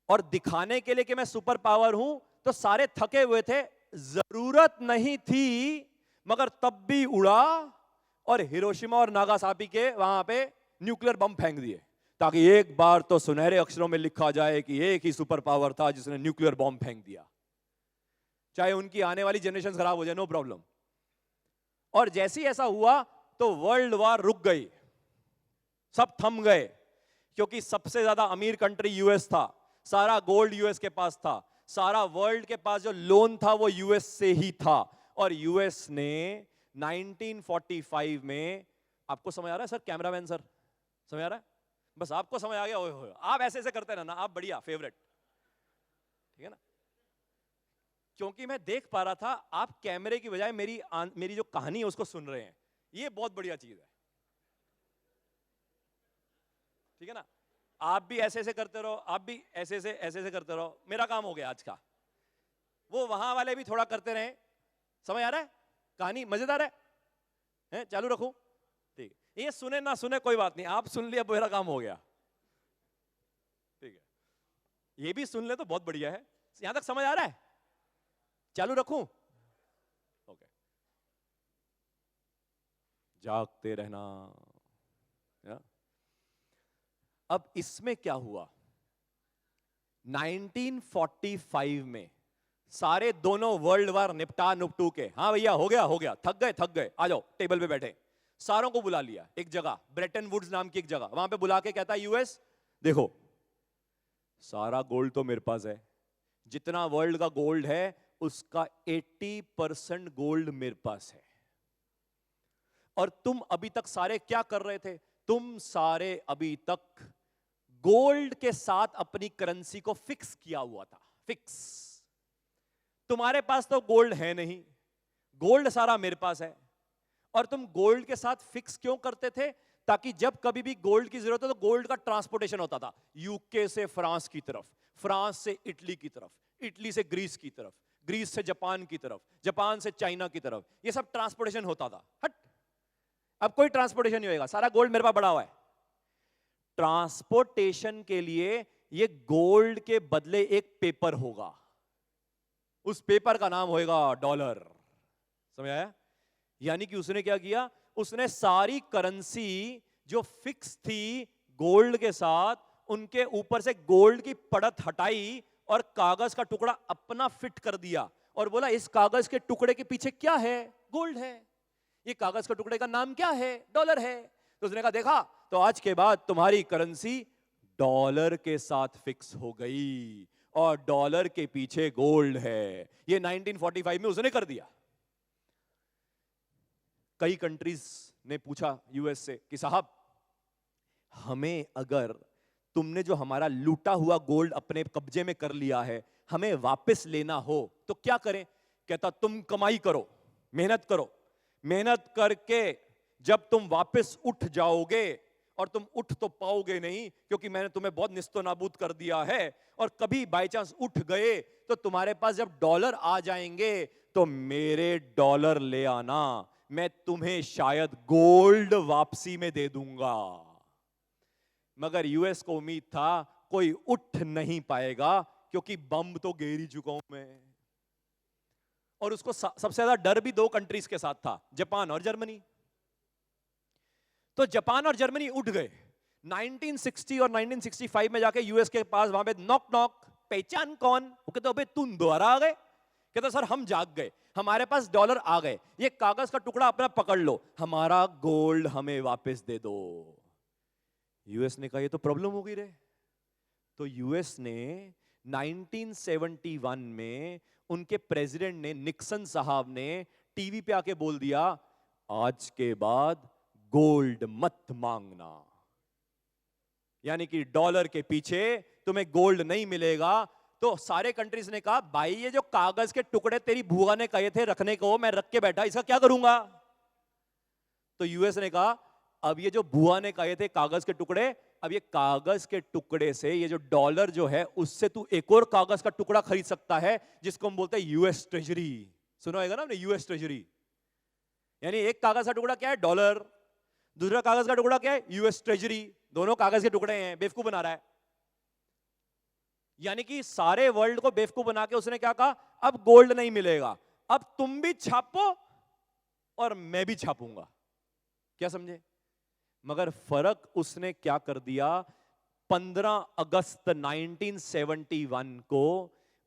Speaker 2: और दिखाने के लिए कि मैं सुपर पावर हूं, तो सारे थके हुए थे। जरूरत नहीं थी, मगर तब भी उड़ा, और हिरोशिमा और नागासाकी के वहां पे न्यूक्लियर बम फेंक दिए, ताकि एक बार तो सुनहरे अक्षरों में लिखा जाए कि एक ही सुपर पावर था जिसने न्यूक्लियर बम फेंक दिया, चाहे उनकी आने वाली जनरेशन खराब हो जाए, नो प्रॉब्लम। और जैसे ही ऐसा हुआ तो वर्ल्ड वार रुक गई, सब थम गए, क्योंकि सबसे ज्यादा अमीर कंट्री यूएस था, सारा गोल्ड यूएस के पास था, सारा वर्ल्ड के पास जो लोन था वो यूएस से ही था। और यूएस ने 1945 में, आपको समझ आ रहा है सर? कैमरामैन सर समझ आ रहा है? बस आपको समझ आ गया, ओए होए, आप ऐसे ऐसे करते रहना, आप बढ़िया, फेवरेट, ठीक है ना? क्योंकि मैं देख पा रहा था आप कैमरे की बजाय मेरी जो कहानी है उसको सुन रहे हैं, ये बहुत बढ़िया चीज है, ठीक है ना? आप भी ऐसे ऐसे करते रहो, आप भी ऐसे ऐसे करते रहो, मेरा काम हो गया आज का। वो वहां वाले भी थोड़ा करते रहे। समझ आ रहा है? कहानी मजेदार है? चालू रखूं? ठीक। ये सुने ना सुने कोई बात नहीं, आप सुन लिया मेरा काम हो गया, ठीक है। ये भी सुन ले तो बहुत बढ़िया है। यहां तक समझ आ रहा है? चालू रखूं? ओके। जागते रहना। या? अब इसमें क्या हुआ, 1945 में सारे दोनों वर्ल्ड वार निपटा नुपटू के, हाँ भैया हो गया, थक गए, आ जाओ टेबल पे बैठे, सारों को बुला लिया एक जगह, ब्रेटन वुड्स नाम की एक जगह, वहां पे बुला के कहता है यूएस, देखो सारा गोल्ड तो मेरे पास है, जितना वर्ल्ड का गोल्ड है उसका 80% गोल्ड मेरे पास है, और तुम अभी तक सारे क्या कर रहे थे, तुम सारे अभी तक गोल्ड के साथ अपनी करेंसी को फिक्स किया हुआ था, फिक्स। तुम्हारे पास तो गोल्ड है नहीं, गोल्ड सारा मेरे पास है, और तुम गोल्ड के साथ फिक्स क्यों करते थे, ताकि जब कभी भी गोल्ड की जरूरत हो तो गोल्ड का ट्रांसपोर्टेशन होता था, यूके से फ्रांस की तरफ, फ्रांस से इटली की तरफ, इटली से ग्रीस की तरफ, ग्रीस से जापान की तरफ, जापान से चाइना की तरफ, ये सब ट्रांसपोर्टेशन होता था। हट, अब कोई ट्रांसपोर्टेशन नहीं होगा, सारा गोल्ड मेरे पास पड़ा हुआ है। ट्रांसपोर्टेशन के लिए ये गोल्ड के बदले एक पेपर होगा, उस पेपर का नाम होगा डॉलर। समझ आया? यानी कि उसने क्या किया, उसने सारी करेंसी जो फिक्स थी गोल्ड के साथ, उनके ऊपर से गोल्ड की परत हटाई और कागज का टुकड़ा अपना फिट कर दिया, और बोला इस कागज के टुकड़े के पीछे क्या है, गोल्ड है, ये कागज के टुकड़े का नाम क्या है, डॉलर है। तो उसने कहा देखा, तो आज के बाद तुम्हारी करेंसी डॉलर के साथ फिक्स हो गई, और डॉलर के पीछे गोल्ड है। ये 1945 में उसने कर दिया। कई कंट्रीज ने पूछा यूएस से कि साहब हमें अगर तुमने जो हमारा लूटा हुआ गोल्ड अपने कब्जे में कर लिया है, हमें वापस लेना हो तो क्या करें। कहता तुम कमाई करो, मेहनत करो, मेहनत करके जब तुम वापस उठ जाओगे, और तुम उठ तो पाओगे नहीं क्योंकि मैंने तुम्हें बहुत निस्तो नाबूद कर दिया है, और कभी बाई चांस उठ गए तो तुम्हारे पास जब डॉलर आ जाएंगे तो मेरे डॉलर ले आना, मैं तुम्हें शायद गोल्ड वापसी में दे दूंगा। मगर यूएस को उम्मीद था कोई उठ नहीं पाएगा क्योंकि बम तो गिर ही चुका हूं मैं, और उसको सबसे ज्यादा डर भी दो कंट्रीज के साथ था, जापान और जर्मनी। तो जापान और जर्मनी उठ गए। 1960 और 1965 में जाके यूएस के पास वहां पे नॉक नॉक, पहचान कौन, वो कहते अबे तुम दोबारा आ गए। कहते सर हम जाग गए, हमारे पास डॉलर आ गए, ये कागज का टुकड़ा अपना पकड़ लो, हमारा गोल्ड हमें वापस दे दो। यूएस ने कहा ये तो प्रॉब्लम हो गई रे। तो यूएस ने 1971 में उनके प्रेसिडेंट ने, निक्सन साहब ने टीवी पे आके बोल दिया आज के बाद गोल्ड मत मांगना, यानी कि डॉलर के पीछे तुम्हें गोल्ड नहीं मिलेगा। तो सारे कंट्रीज ने कहा भाई ये जो कागज के टुकड़े तेरी बुआ ने कहे थे रखने को, मैं रख के बैठा, इसका क्या करूंगा। तो यूएस ने कहा अब ये जो बुआ ने कहे थे कागज के टुकड़े, अब ये कागज के टुकड़े से ये जो डॉलर जो है उससे तू एक और कागज का टुकड़ा खरीद सकता है जिसको हम बोलते हैं यूएस ट्रेजरी। सुना होगा ना आपने यूएस ट्रेजरी, यानी एक कागज का टुकड़ा क्या है, डॉलर, दूसरा कागज का टुकड़ा क्या है, यूएस ट्रेजरी। दोनों कागज के टुकड़े हैं, बेवकूफ बना रहा है। यानी कि सारे वर्ल्ड को बेवकूफ बना के उसने क्या कहा, अब गोल्ड नहीं मिलेगा, अब तुम भी छापो और मैं भी छापूंगा। क्या समझे? मगर फर्क उसने क्या कर दिया, 15 अगस्त 1971 को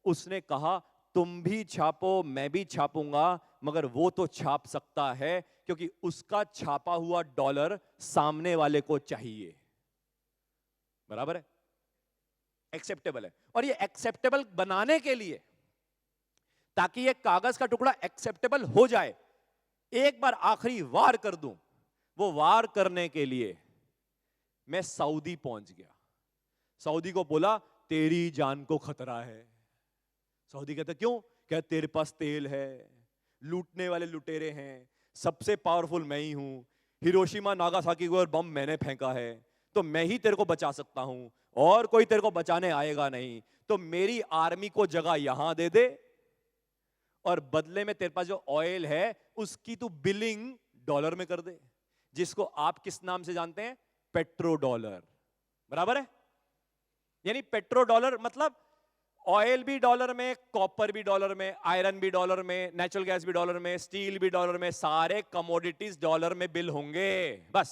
Speaker 2: उसने कहा तुम भी छापो मैं भी छापूंगा, मगर वो तो छाप सकता है क्योंकि उसका छापा हुआ डॉलर सामने वाले को चाहिए। बराबर है, एक्सेप्टेबल है। और ये एक्सेप्टेबल बनाने के लिए, ताकि ये कागज का टुकड़ा एक्सेप्टेबल हो जाए, एक बार आखिरी वार कर दूं, वो वार करने के लिए मैं सऊदी पहुंच गया। सऊदी को बोला तेरी जान को खतरा है। सऊदी कहता क्यों? कहता तेरे पास तेल है, लूटने वाले लुटेरे हैं, सबसे पावरफुल मैं ही हूं, हिरोशिमा नागासाकी को बम मैंने फेंका है, तो मैं ही तेरे को बचा सकता हूं और कोई तेरे को बचाने आएगा नहीं, तो मेरी आर्मी को जगह यहां दे दे और बदले में तेरे पास जो ऑयल है उसकी तू बिलिंग डॉलर में कर दे। जिसको आप किस नाम से जानते हैं? Petro dollar. बराबर है? यानी पेट्रो डॉलर मतलब ऑयल भी डॉलर में, कॉपर भी डॉलर में, आयरन भी डॉलर में, नेचुरल गैस भी डॉलर में, स्टील भी डॉलर में, सारे कमोडिटीज डॉलर में बिल होंगे बस।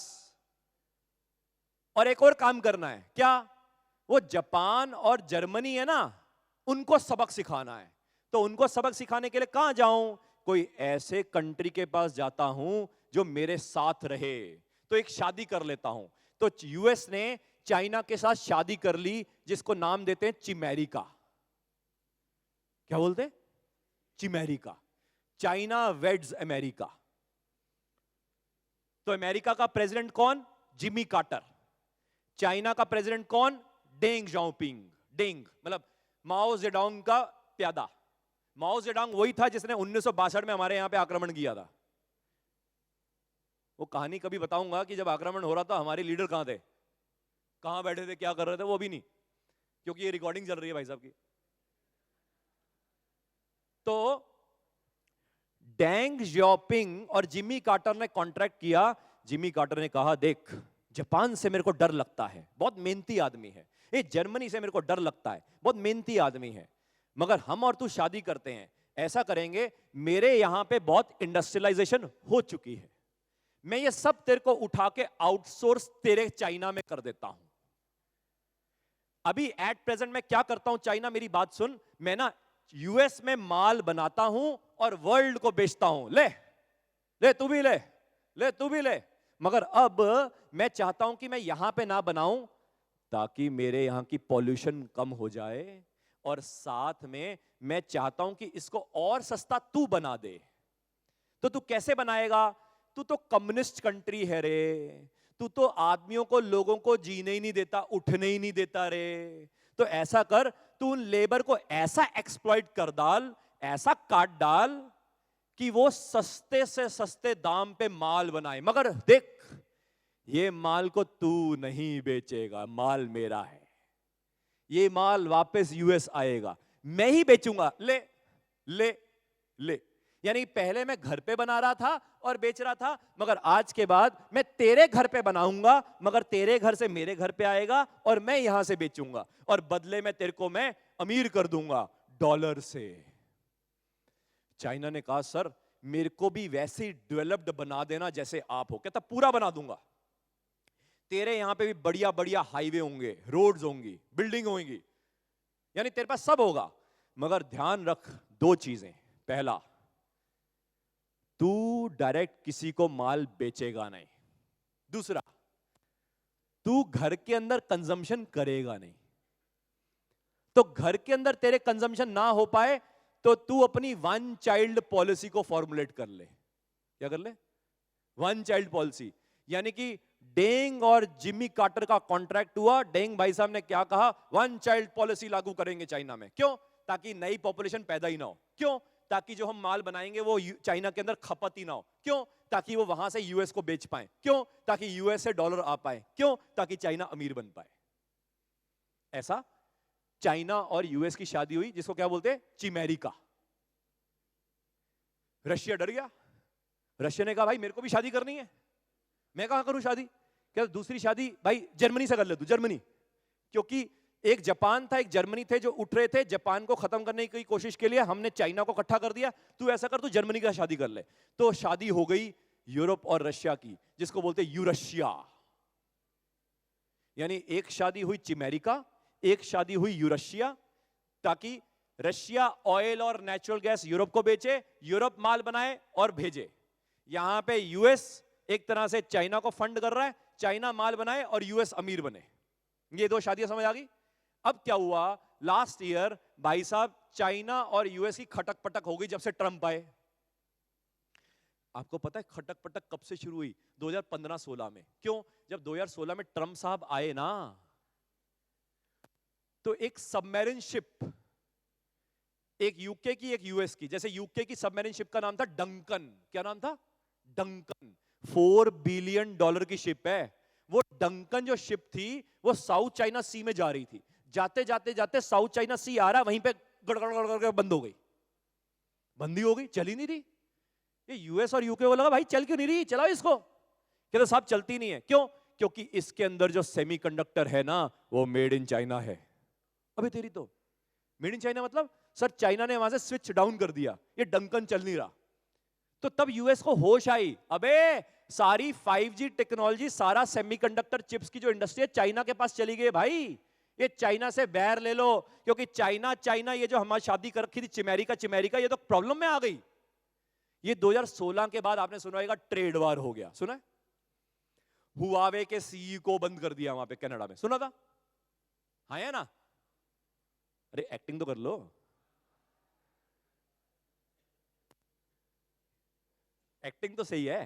Speaker 2: और एक और काम करना है, क्या? वो जापान और जर्मनी है ना, उनको सबक सिखाना है। तो उनको सबक सिखाने के लिए कहां जाऊं? कोई ऐसे कंट्री के पास जाता हूं जो मेरे साथ रहे। तो एक शादी कर लेता हूं। तो यूएस ने चाइना के साथ शादी कर ली, जिसको नाम देते हैं चिमेरिका। क्या बोलते हैं? चिमेरिका। China weds America. तो अमेरिका का प्रेसिडेंट कौन? Jimmy Carter. चाइना का प्रेसिडेंट कौन? डेंग जाओपिंग। डेंग मतलब माओ जेडोंग का प्यादा। माओ जेडोंग वही था जिसने 1962 में हमारे यहां पे आक्रमण किया था। वो कहानी कभी बताऊंगा कि जब आक्रमण हो रहा था हमारे लीडर कहां थे, कहां बैठे थे, क्या कर रहे थे, वो भी नहीं, क्योंकि ये रिकॉर्डिंग चल रही है भाई साहब की। तो डेंग जियाओपिंग और जिमी कार्टर ने कॉन्ट्रैक्ट किया। जिमी कार्टर ने कहा, देख जापान से मेरे को डर लगता है, बहुत मेहनती आदमी है। ये जर्मनी से मेरे को डर लगता है, बहुत मेहनती आदमी है। मगर हम और तू शादी करते हैं, ऐसा करेंगे, मेरे यहां पे बहुत इंडस्ट्रियलाइजेशन हो चुकी है, मैं ये सब तेरे को उठा के आउटसोर्स तेरे चाइना में कर देता हूं। अभी एट प्रेजेंट मैं क्या करता हूं चाइना, मेरी बात सुन, मैं ना यूएस में माल बनाता हूं और वर्ल्ड को बेचता हूं। ले ले तू भी ले, ले तू भी ले। मगर अब मैं चाहता हूं कि मैं यहां पे ना बनाऊं, ताकि मेरे यहां की पॉल्यूशन कम हो जाए, और साथ में मैं चाहता हूं कि इसको और सस्ता तू बना दे। तो तू कैसे बनाएगा? तू तो कम्युनिस्ट कंट्री है रे, तू तो आदमियों को, लोगों को जीने ही नहीं देता, उठने ही नहीं देता रे। तो ऐसा कर, तू उन लेबर को ऐसा एक्सप्लॉइट कर डाल, ऐसा काट डाल कि वो सस्ते से सस्ते दाम पे माल बनाए। मगर देख, ये माल को तू नहीं बेचेगा, माल मेरा है, ये माल वापस यूएस आएगा, मैं ही बेचूंगा। ले ले ले। यानी पहले मैं घर पे बना रहा था और बेच रहा था, मगर आज के बाद मैं तेरे घर पे बनाऊंगा, मगर तेरे घर से मेरे घर पे आएगा और मैं यहां से बेचूंगा, और बदले में तेरे को मैं अमीर कर दूंगा डॉलर से। चाइना ने कहा, सर मेरे को भी वैसे ही डेवलप्ड बना देना जैसे आप हो। कहता पूरा बना दूंगा, तेरे यहां पे भी बढ़िया बढ़िया हाईवे होंगे, रोड्स होंगी, बिल्डिंग होंगी, यानी तेरे पास सब होगा। मगर ध्यान रख दो चीजें, पहला, तू डायरेक्ट किसी को माल बेचेगा नहीं, दूसरा, तू घर के अंदर कंजम्पशन करेगा नहीं। तो घर के अंदर तेरे कंजम्पशन ना हो पाए तो तू अपनी वन चाइल्ड पॉलिसी को फॉर्मुलेट कर ले। क्या कर ले? One child policy. यानी कि डेंग और जिमी कार्टर का कॉन्ट्रैक्ट हुआ, डेंग भाई साहब ने क्या कहा, वन चाइल्ड पॉलिसी लागू करेंगे चाइना में। क्यों? ताकि नई पॉपुलेशन पैदा ही ना हो। क्यों? ताकि जो हम माल बनाएंगे वो चाइना के अंदर खपत ही ना हो। क्यों? ताकि वो वहां से यूएस को बेच पाए। क्यों? ताकि यूएस से डॉलर आ पाए। क्यों? ताकि चाइना अमीर बन पाए। ऐसा चाइना और यूएस की शादी हुई, जिसको क्या बोलते हैं, चिमेरिका। रशिया डर गया। रशिया ने कहा, भाई मेरे को भी शादी करनी है, मैं कहां करूं शादी? क्या दूसरी शादी भाई जर्मनी से कर ले तू, जर्मनी। क्योंकि एक जापान था, एक जर्मनी थे जो उठ रहे थे जापान को खत्म करने की कोशिश के लिए। हमने चाइना को इकट्ठा कर दिया, तू ऐसा कर, तू जर्मनी का शादी कर ले। तो शादी हो गई यूरोप और रशिया की, जिसको बोलते यूरशिया। यानी एक शादी हुई चिमेरिका, एक शादी हुई यूरशिया, ताकि रशिया ऑयल और नेचुरल गैस यूरोप को बेचे, यूरोप माल बनाए और भेजे। यहां पे यूएस एक तरह से चाइना को फंड कर रहा है, चाइना माल बनाए और यूएस अमीर बने। ये दो शादियां समझ आ गई। अब क्या हुआ, लास्ट ईयर भाई साहब चाइना और यूएस की खटक पटक हो गई जब से ट्रंप आए। आपको पता है खटक पटक कब से शुरू हुई? 2015-16 में। क्यों? जब 2016 में ट्रंप साहब आए ना, तो एक सबमरीन शिप, एक यूके की एक यूएस की, जैसे यूके की सबमरीन शिप का नाम था डंकन। क्या नाम था? डंकन। $4 बिलियन की शिप है वो। डंकन जो शिप थी वो साउथ चाइना सी में जा रही थी। जाते जाते जाते साउथ चाइना सी आ रहा, वहीं पे गड़गड़ गड़गड़ बंद हो गई। बंदी हो गई, चली नहीं रही। ये यूएस और यूके को लगा, भाई चल क्यों नहीं रही, चलाओ इसको। कहते साहब चलती नहीं है, क्यों? क्योंकि इसके अंदर जो सेमीकंडक्टर है ना वो मेड इन चाइना है। अबे तेरी तो मेड इन चाइना मतलब सर चाइना ने वहां से स्विच डाउन कर दिया, ये डंकन चल नहीं रहा। तो तब यूएस को होश आई, अबे सारी 5G टेक्नोलॉजी, सारा सेमीकंडक्टर चिप्स की जो इंडस्ट्री है चाइना के पास चली गई भाई। ये चाइना से बैर ले लो, क्योंकि चाइना चाइना ये जो हमारी शादी कर रखी थी चिमेरिका ये तो प्रॉब्लम में आ गई। ये 2016 के बाद आपने सुना होगा ट्रेड वार हो गया, सुना है? हुआवे के सीई को बंद कर दिया वहां पे कनाडा में, सुना था? हाँ है ना? अरे एक्टिंग तो कर लो। एक्टिंग तो सही है।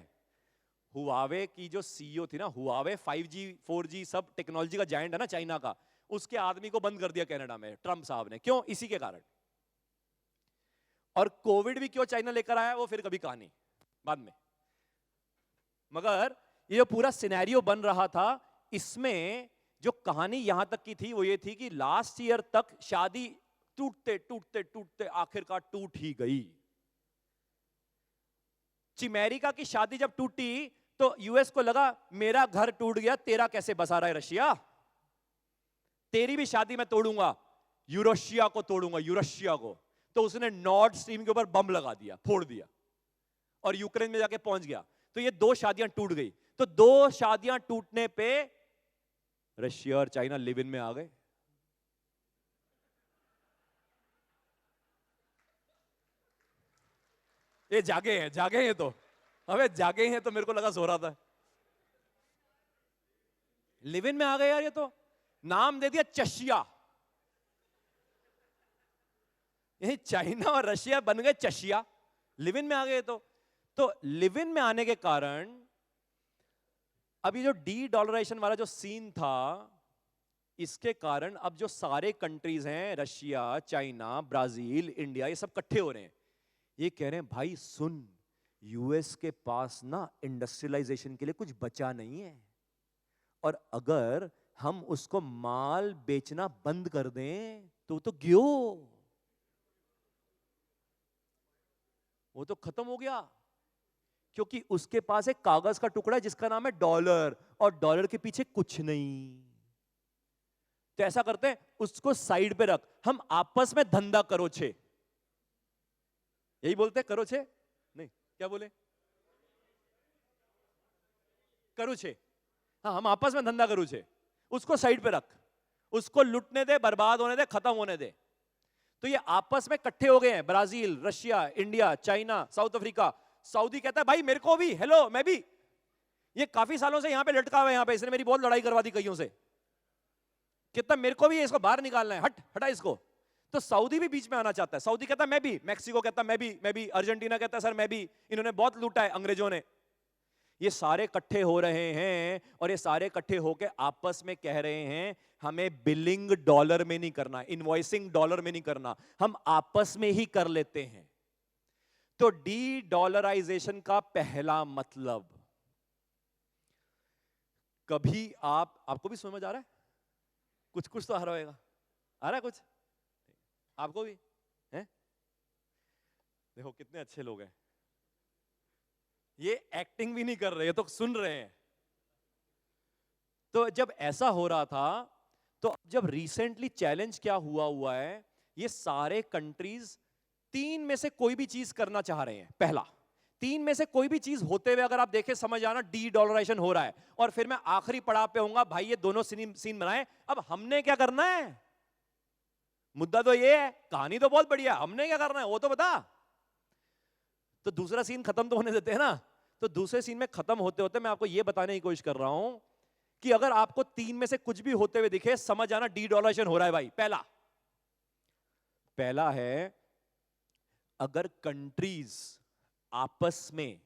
Speaker 2: हुआवे की जो सीईओ थी ना, हुआवे 5G 4G सब टेक्नोलॉजी का जायंट है ना चाइना का, उसके आदमी को बंद कर दिया कनाडा में ट्रंप साहब ने। क्यों? इसी के कारण। और कोविड भी क्यों चाइना लेकर आया वो फिर कभी कहानी बाद में। मगर ये जो पूरा सिनेरियो बन रहा था, इसमें जो कहानी यहां तक की थी वो ये थी कि लास्ट ईयर तक शादी टूटते टूटते टूटते आखिरकार टूट ही गई। चिमेरिका की शादी जब टूटी तो यूएस को लगा मेरा घर टूट गया, तेरा कैसे बसा रहा है रशिया, तेरी भी शादी मैं तोड़ूंगा, यूरोशिया को तोड़ूंगा, यूरोशिया को। तो उसने नॉर्थ स्ट्रीम के ऊपर बम लगा दिया, फोड़ दिया और यूक्रेन में जाके पहुंच गया। तो ये 2 शादियां टूट गई। तो 2 शादियां टूटने पे रशिया और चाइना लिव इन में आ गए। ये जागे हैं तो, अबे जागे हैं तो मेरे को लगा सो रहा था। लिव इन में आ गए यार। ये तो नाम दे दिया चशिया। यही चाइना और रशिया बन गए चशिया, लिव इन में आ गए। तो लिव इन में आने के कारण अभी जो डी डॉलराइजेशन वाला जो सीन था, इसके कारण अब जो सारे कंट्रीज हैं, रशिया, चाइना, ब्राजील, इंडिया, ये सब इकट्ठे हो रहे हैं। ये कह रहे हैं भाई सुन, यूएस के पास ना इंडस्ट्रियलाइजेशन के लिए कुछ बचा नहीं है, और अगर हम उसको माल बेचना बंद कर दें तो गियो, वो तो खत्म हो गया। क्योंकि उसके पास एक कागज का टुकड़ा है जिसका नाम है डॉलर, और डॉलर के पीछे कुछ नहीं। तो ऐसा करते हैं, उसको साइड पे रख, हम आपस में धंधा करो छे। यही बोलते हैं करो छे? नहीं, क्या बोले? करो छे। हाँ, हम आपस में धंधा करो छे। उसको साइड पे रख, उसको लुटने दे, बर्बाद होने दे, खत्म होने दे। तो ये आपस में इकट्ठे हो गए हैं, Brazil, Russia, India, China, south Africa. Saudi कहता है भाई मेरे को भी, हेलो मैं भी। ये काफी सालों से यहां पे लटका हुआ है, यहां पे इसने मेरी बहुत लड़ाई करवा दी कईयों से, कितना मेरे को भी इसको बाहर निकालना है, हटा इसको। तो सऊदी भी बीच में आना चाहता है। सऊदी कहता है मैं भी, मैक्सिको कहता है मैं भी, अर्जेंटीना कहता है सर मैं भी, इन्होंने बहुत लूटा है अंग्रेजों ने। ये सारे इकट्ठे हो रहे हैं, और ये सारे इकट्ठे होकर आपस में कह रहे हैं हमें बिलिंग डॉलर में नहीं करना, इनवॉइसिंग डॉलर में नहीं करना, हम आपस में ही कर लेते हैं। तो डी डॉलराइजेशन का पहला मतलब, कभी आपको भी समझ आ रहा है? कुछ तो आ रहा होगा, आ रहा है कुछ आपको भी है? देखो कितने अच्छे लोग हैं, ये एक्टिंग भी नहीं कर रहे, ये तो सुन रहे हैं। तो जब ऐसा हो रहा था, तो जब रिसेंटली चैलेंज क्या हुआ है, ये सारे कंट्रीज 3 में से कोई भी चीज करना चाह रहे हैं। पहला, 3 में से कोई भी चीज होते हुए अगर आप देखें, समझ आना डी डॉलराइजेशन हो रहा है। और फिर मैं आखिरी पड़ाव पे होऊंगा, भाई ये दोनों सीन बनाए, अब हमने क्या करना है? मुद्दा तो ये है, कहानी तो बहुत बढ़िया, हमने क्या करना है वो तो बता। तो दूसरा सीन खत्म तो होने देते हैं ना। तो दूसरे सीन में खत्म होते होते मैं आपको ये बताने की कोशिश कर रहा हूं कि अगर आपको 3 में से कुछ भी होते हुए दिखे, समझ आना डी डॉलराइजेशन हो रहा है भाई। पहला है, अगर कंट्रीज आपस में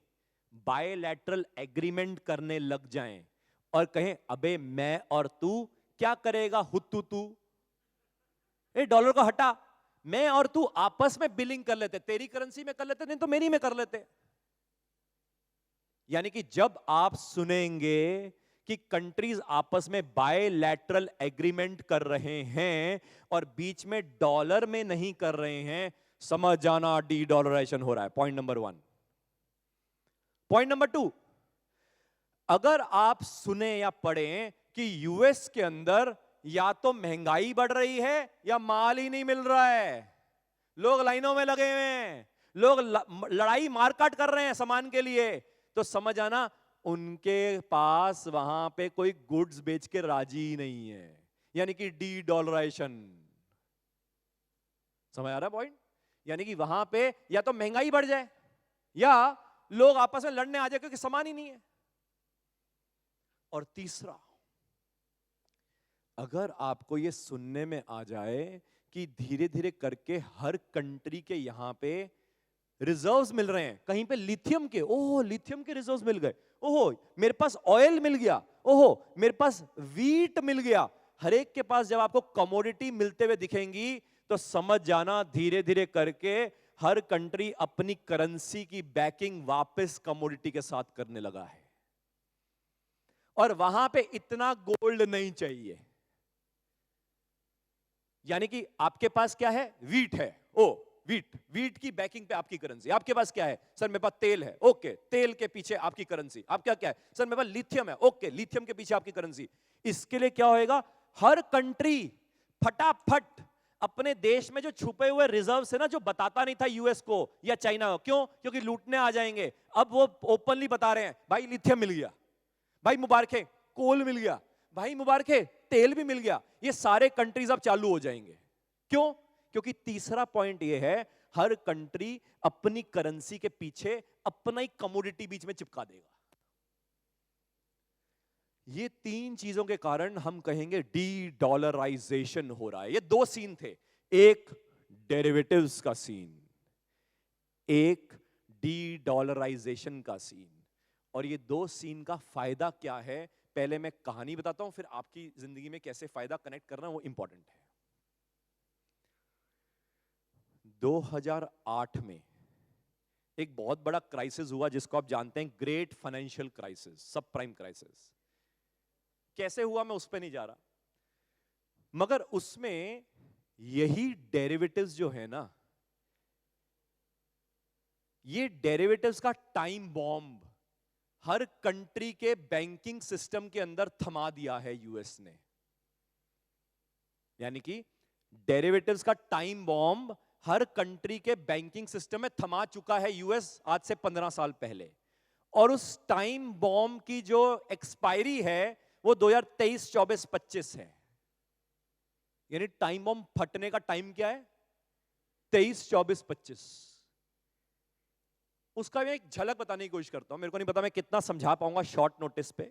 Speaker 2: बायलैटरल एग्रीमेंट करने लग जाएं और कहें अबे मैं और तू क्या करेगा, हुत्तू तू, ए डॉलर को हटा, मैं और तू आपस में बिलिंग कर लेते, तेरी करेंसी में कर लेते, नहीं तो मेरी में कर लेते। यानी कि जब आप सुनेंगे कि कंट्रीज आपस में बायलैटरल एग्रीमेंट कर रहे हैं और बीच में डॉलर में नहीं कर रहे हैं, समझ जाना डी डॉलराइजेशन हो रहा है। Point number 1। पॉइंट नंबर 2, अगर आप सुने या पढ़ें कि यूएस के अंदर या तो महंगाई बढ़ रही है या माल ही नहीं मिल रहा है, लोग लाइनों में लगे हुए हैं, लोग लड़ाई मारकाट कर रहे हैं सामान के लिए, तो समझ आना उनके पास वहां पे कोई गुड्स बेच के राजी ही नहीं है, यानी कि डी डॉलराइजेशन। समझ आ रहा है पॉइंट? यानी कि वहां पे या तो महंगाई बढ़ जाए या लोग आपस में लड़ने आ जाए क्योंकि सामान ही नहीं है। और तीसरा, अगर आपको यह सुनने में आ जाए कि धीरे धीरे करके हर कंट्री के यहां पे रिजर्व्स मिल रहे हैं, कहीं पे लिथियम के, ओहो लिथियम के रिजर्व्स मिल गए, ओहो मेरे पास ऑयल मिल गया, ओहो मेरे पास वीट मिल गया, हर एक के पास जब आपको कमोडिटी मिलते हुए दिखेंगी तो समझ जाना धीरे धीरे करके हर कंट्री अपनी करेंसी की बैकिंग वापस कमोडिटी के साथ करने लगा है। और वहां पे इतना गोल्ड नहीं चाहिए, यानी कि आपके पास क्या है, वीट है, ओ वीट की बैकिंग पे आपकी करेंसी। आपके पास क्या है, सर मेरे पास तेल है, ओके तेल के पीछे आपकी करेंसी। आपका क्या है, सर मेरे पास लिथियम है, ओके लिथियम के पीछे आपकी करेंसी। इसके लिए क्या होएगा, हर कंट्री फटाफट अपने देश में जो छुपे हुए रिजर्व है ना, जो बताता नहीं था यूएस को या चाइना को, क्यों, क्योंकि लूटने आ जाएंगे, अब वो ओपनली बता रहे हैं, भाई लिथियम मिल गया, भाई मुबारक है कोल मिल गया, भाई मुबारक है तेल भी मिल गया। ये सारे कंट्रीज अब चालू हो जाएंगे। क्यों, क्योंकि तीसरा पॉइंट ये है, हर कंट्री अपनी करेंसी के पीछे अपना ही कमोडिटी बीच में चिपका देगा। ये तीन चीजों के कारण हम कहेंगे डी डॉलराइजेशन हो रहा है। ये दो सीन थे, एक डेरिवेटिव्स का सीन, एक डी डॉलराइजेशन का सीन। और ये दो सीन का फायदा क्या है, पहले मैं कहानी बताता हूं, फिर आपकी जिंदगी में कैसे फायदा कनेक्ट करना वो इंपॉर्टेंट है। 2008 में एक बहुत बड़ा क्राइसिस हुआ जिसको आप जानते हैं, ग्रेट फाइनेंशियल क्राइसिस, सब प्राइम क्राइसिस। कैसे हुआ मैं उस पर नहीं जा रहा, मगर उसमें यही डेरिवेटिव्स जो है ना, ये डेरिवेटिव्स का टाइम बॉम्ब हर कंट्री के बैंकिंग सिस्टम के अंदर थमा दिया है यूएस ने। यानी कि डेरिवेटिव्स का टाइम बॉम्ब हर कंट्री के बैंकिंग सिस्टम में थमा चुका है यूएस आज से 15 साल पहले। और उस टाइम बॉम्ब की जो एक्सपायरी है वो 2023, 24, 25 है। यानी टाइम बॉम्ब फटने का टाइम क्या है, 23, 24, 25। उसका मैं एक झलक बताने की कोशिश करता हूं, मेरे को नहीं पता मैं कितना समझा पाऊंगा शॉर्ट नोटिस पे।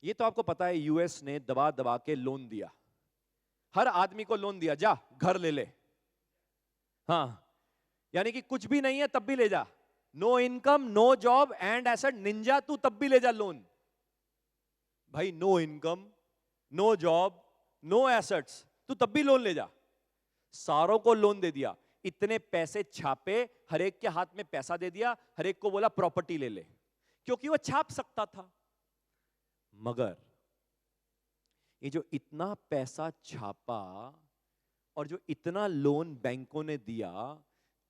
Speaker 2: ये तो आपको पता है, यूएस ने दबा दबा के लोन दिया, हर आदमी को लोन दिया, जा घर ले ले, हाँ यानी कि कुछ भी नहीं है तब भी ले जा, no income no job and asset ninja, तू तब भी ले जा लोन। भाई no income no job no assets, तू तब भी लोन ले जा। सारों को लोन दे दिया, इतने पैसे छापे, हर एक के हाथ में पैसा दे दिया, हर एक को बोला प्रॉपर्टी ले ले, क्योंकि वो छाप सकता था। मगर ये जो इतना पैसा छापा और जो इतना लोन बैंकों ने दिया,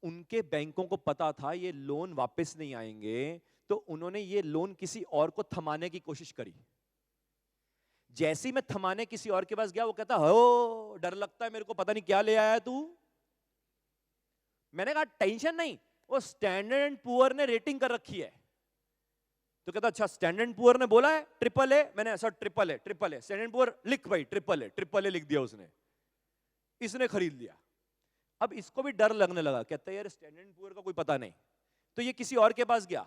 Speaker 2: उनके बैंकों को पता था ये लोन वापस नहीं आएंगे, तो उन्होंने ये लोन किसी और को थमाने की कोशिश करी। जैसी मैं थमाने किसी और के पास गया, वो कहता हो डर लगता है मेरे को, पता नहीं क्या ले आया तू। मैंने कहा टेंशन नहीं, वो स्टैंडर्ड एंड पुअर ने रेटिंग कर रखी है। तो कहता अच्छा स्टैंडर्ड पुअर ने बोला है ट्रिपल ए, मैंने ऐसा triple A triple A, standard poor लिख भाई ट्रिपल ए लिख दिया उसने, इसने खरीद लिया। अब इसको भी डर लगने लगा, कहता यार स्टैंडर्ड पुअर का कोई पता नहीं, तो ये किसी और के पास गया,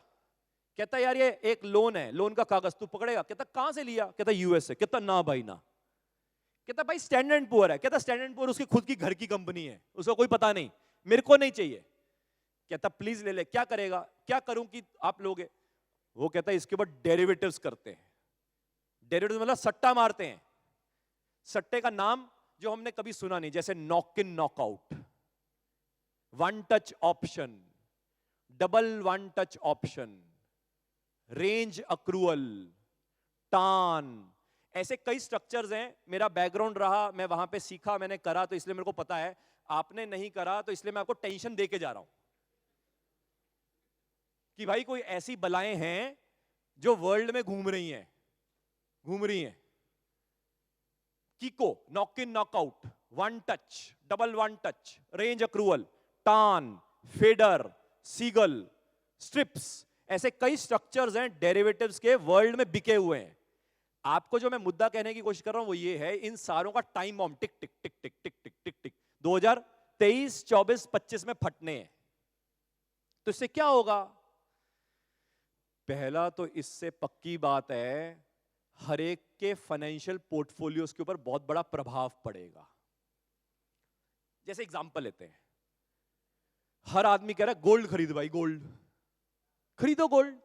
Speaker 2: कहता यार ये एक लोन है, लोन का कागज तू पकड़ेगा, कहता कहां से लिया, कहता यूएस से, कहता ना भाई ना, कहता भाई स्टैंडर्ड पुअर है, कहता स्टैंडर्ड पुअर उसकी खुद की घर की कंपनी है, उसको कोई पता नहीं, मेरे को नहीं चाहिए। कहता प्लीज ले ले, क्या करेगा, क्या करूं कि आप लोगे। वो कहता है इसके बाद डेरिवेटिव्स करते हैं। डेरिवेटिव्स मतलब सट्टा मारते हैं। सट्टे का नाम जो हमने कभी सुना नहीं, जैसे नॉक इन knockout, one touch option, double one touch option, range accrual, टान, ऐसे कई स्ट्रक्चर्स हैं। मेरा बैकग्राउंड रहा, मैं वहां पे सीखा, मैंने करा, तो इसलिए मेरे को पता है। आपने नहीं करा तो इसलिए मैं आपको टेंशन दे के जा रहा हूं कि भाई कोई ऐसी बलाएं हैं जो वर्ल्ड में घूम रही हैं, कीको, नॉक इन knockout, one touch, double one touch, range accrual, टान, फेडर, सीगल, स्ट्रिप्स, ऐसे कई स्ट्रक्चर्स हैं डेरिवेटिव्स के वर्ल्ड में बिके हुए हैं। आपको जो मैं मुद्दा कहने की कोशिश कर रहा हूं वो ये है, इन सारों का टाइम बॉम्ब टिक टिक टिक टिक टिक टिक टिक टिक 2023, 24, 25 में फटने हैं। तो इससे क्या होगा? पहला तो इससे पक्की बात है, हर एक के फाइनेंशियल पोर्टफोलियोज के ऊपर बहुत बड़ा प्रभाव पड़ेगा। जैसे एग्जांपल लेते हैं, हर आदमी कह रहा है गोल्ड खरीद भाई, गोल्ड खरीदो, गोल्ड।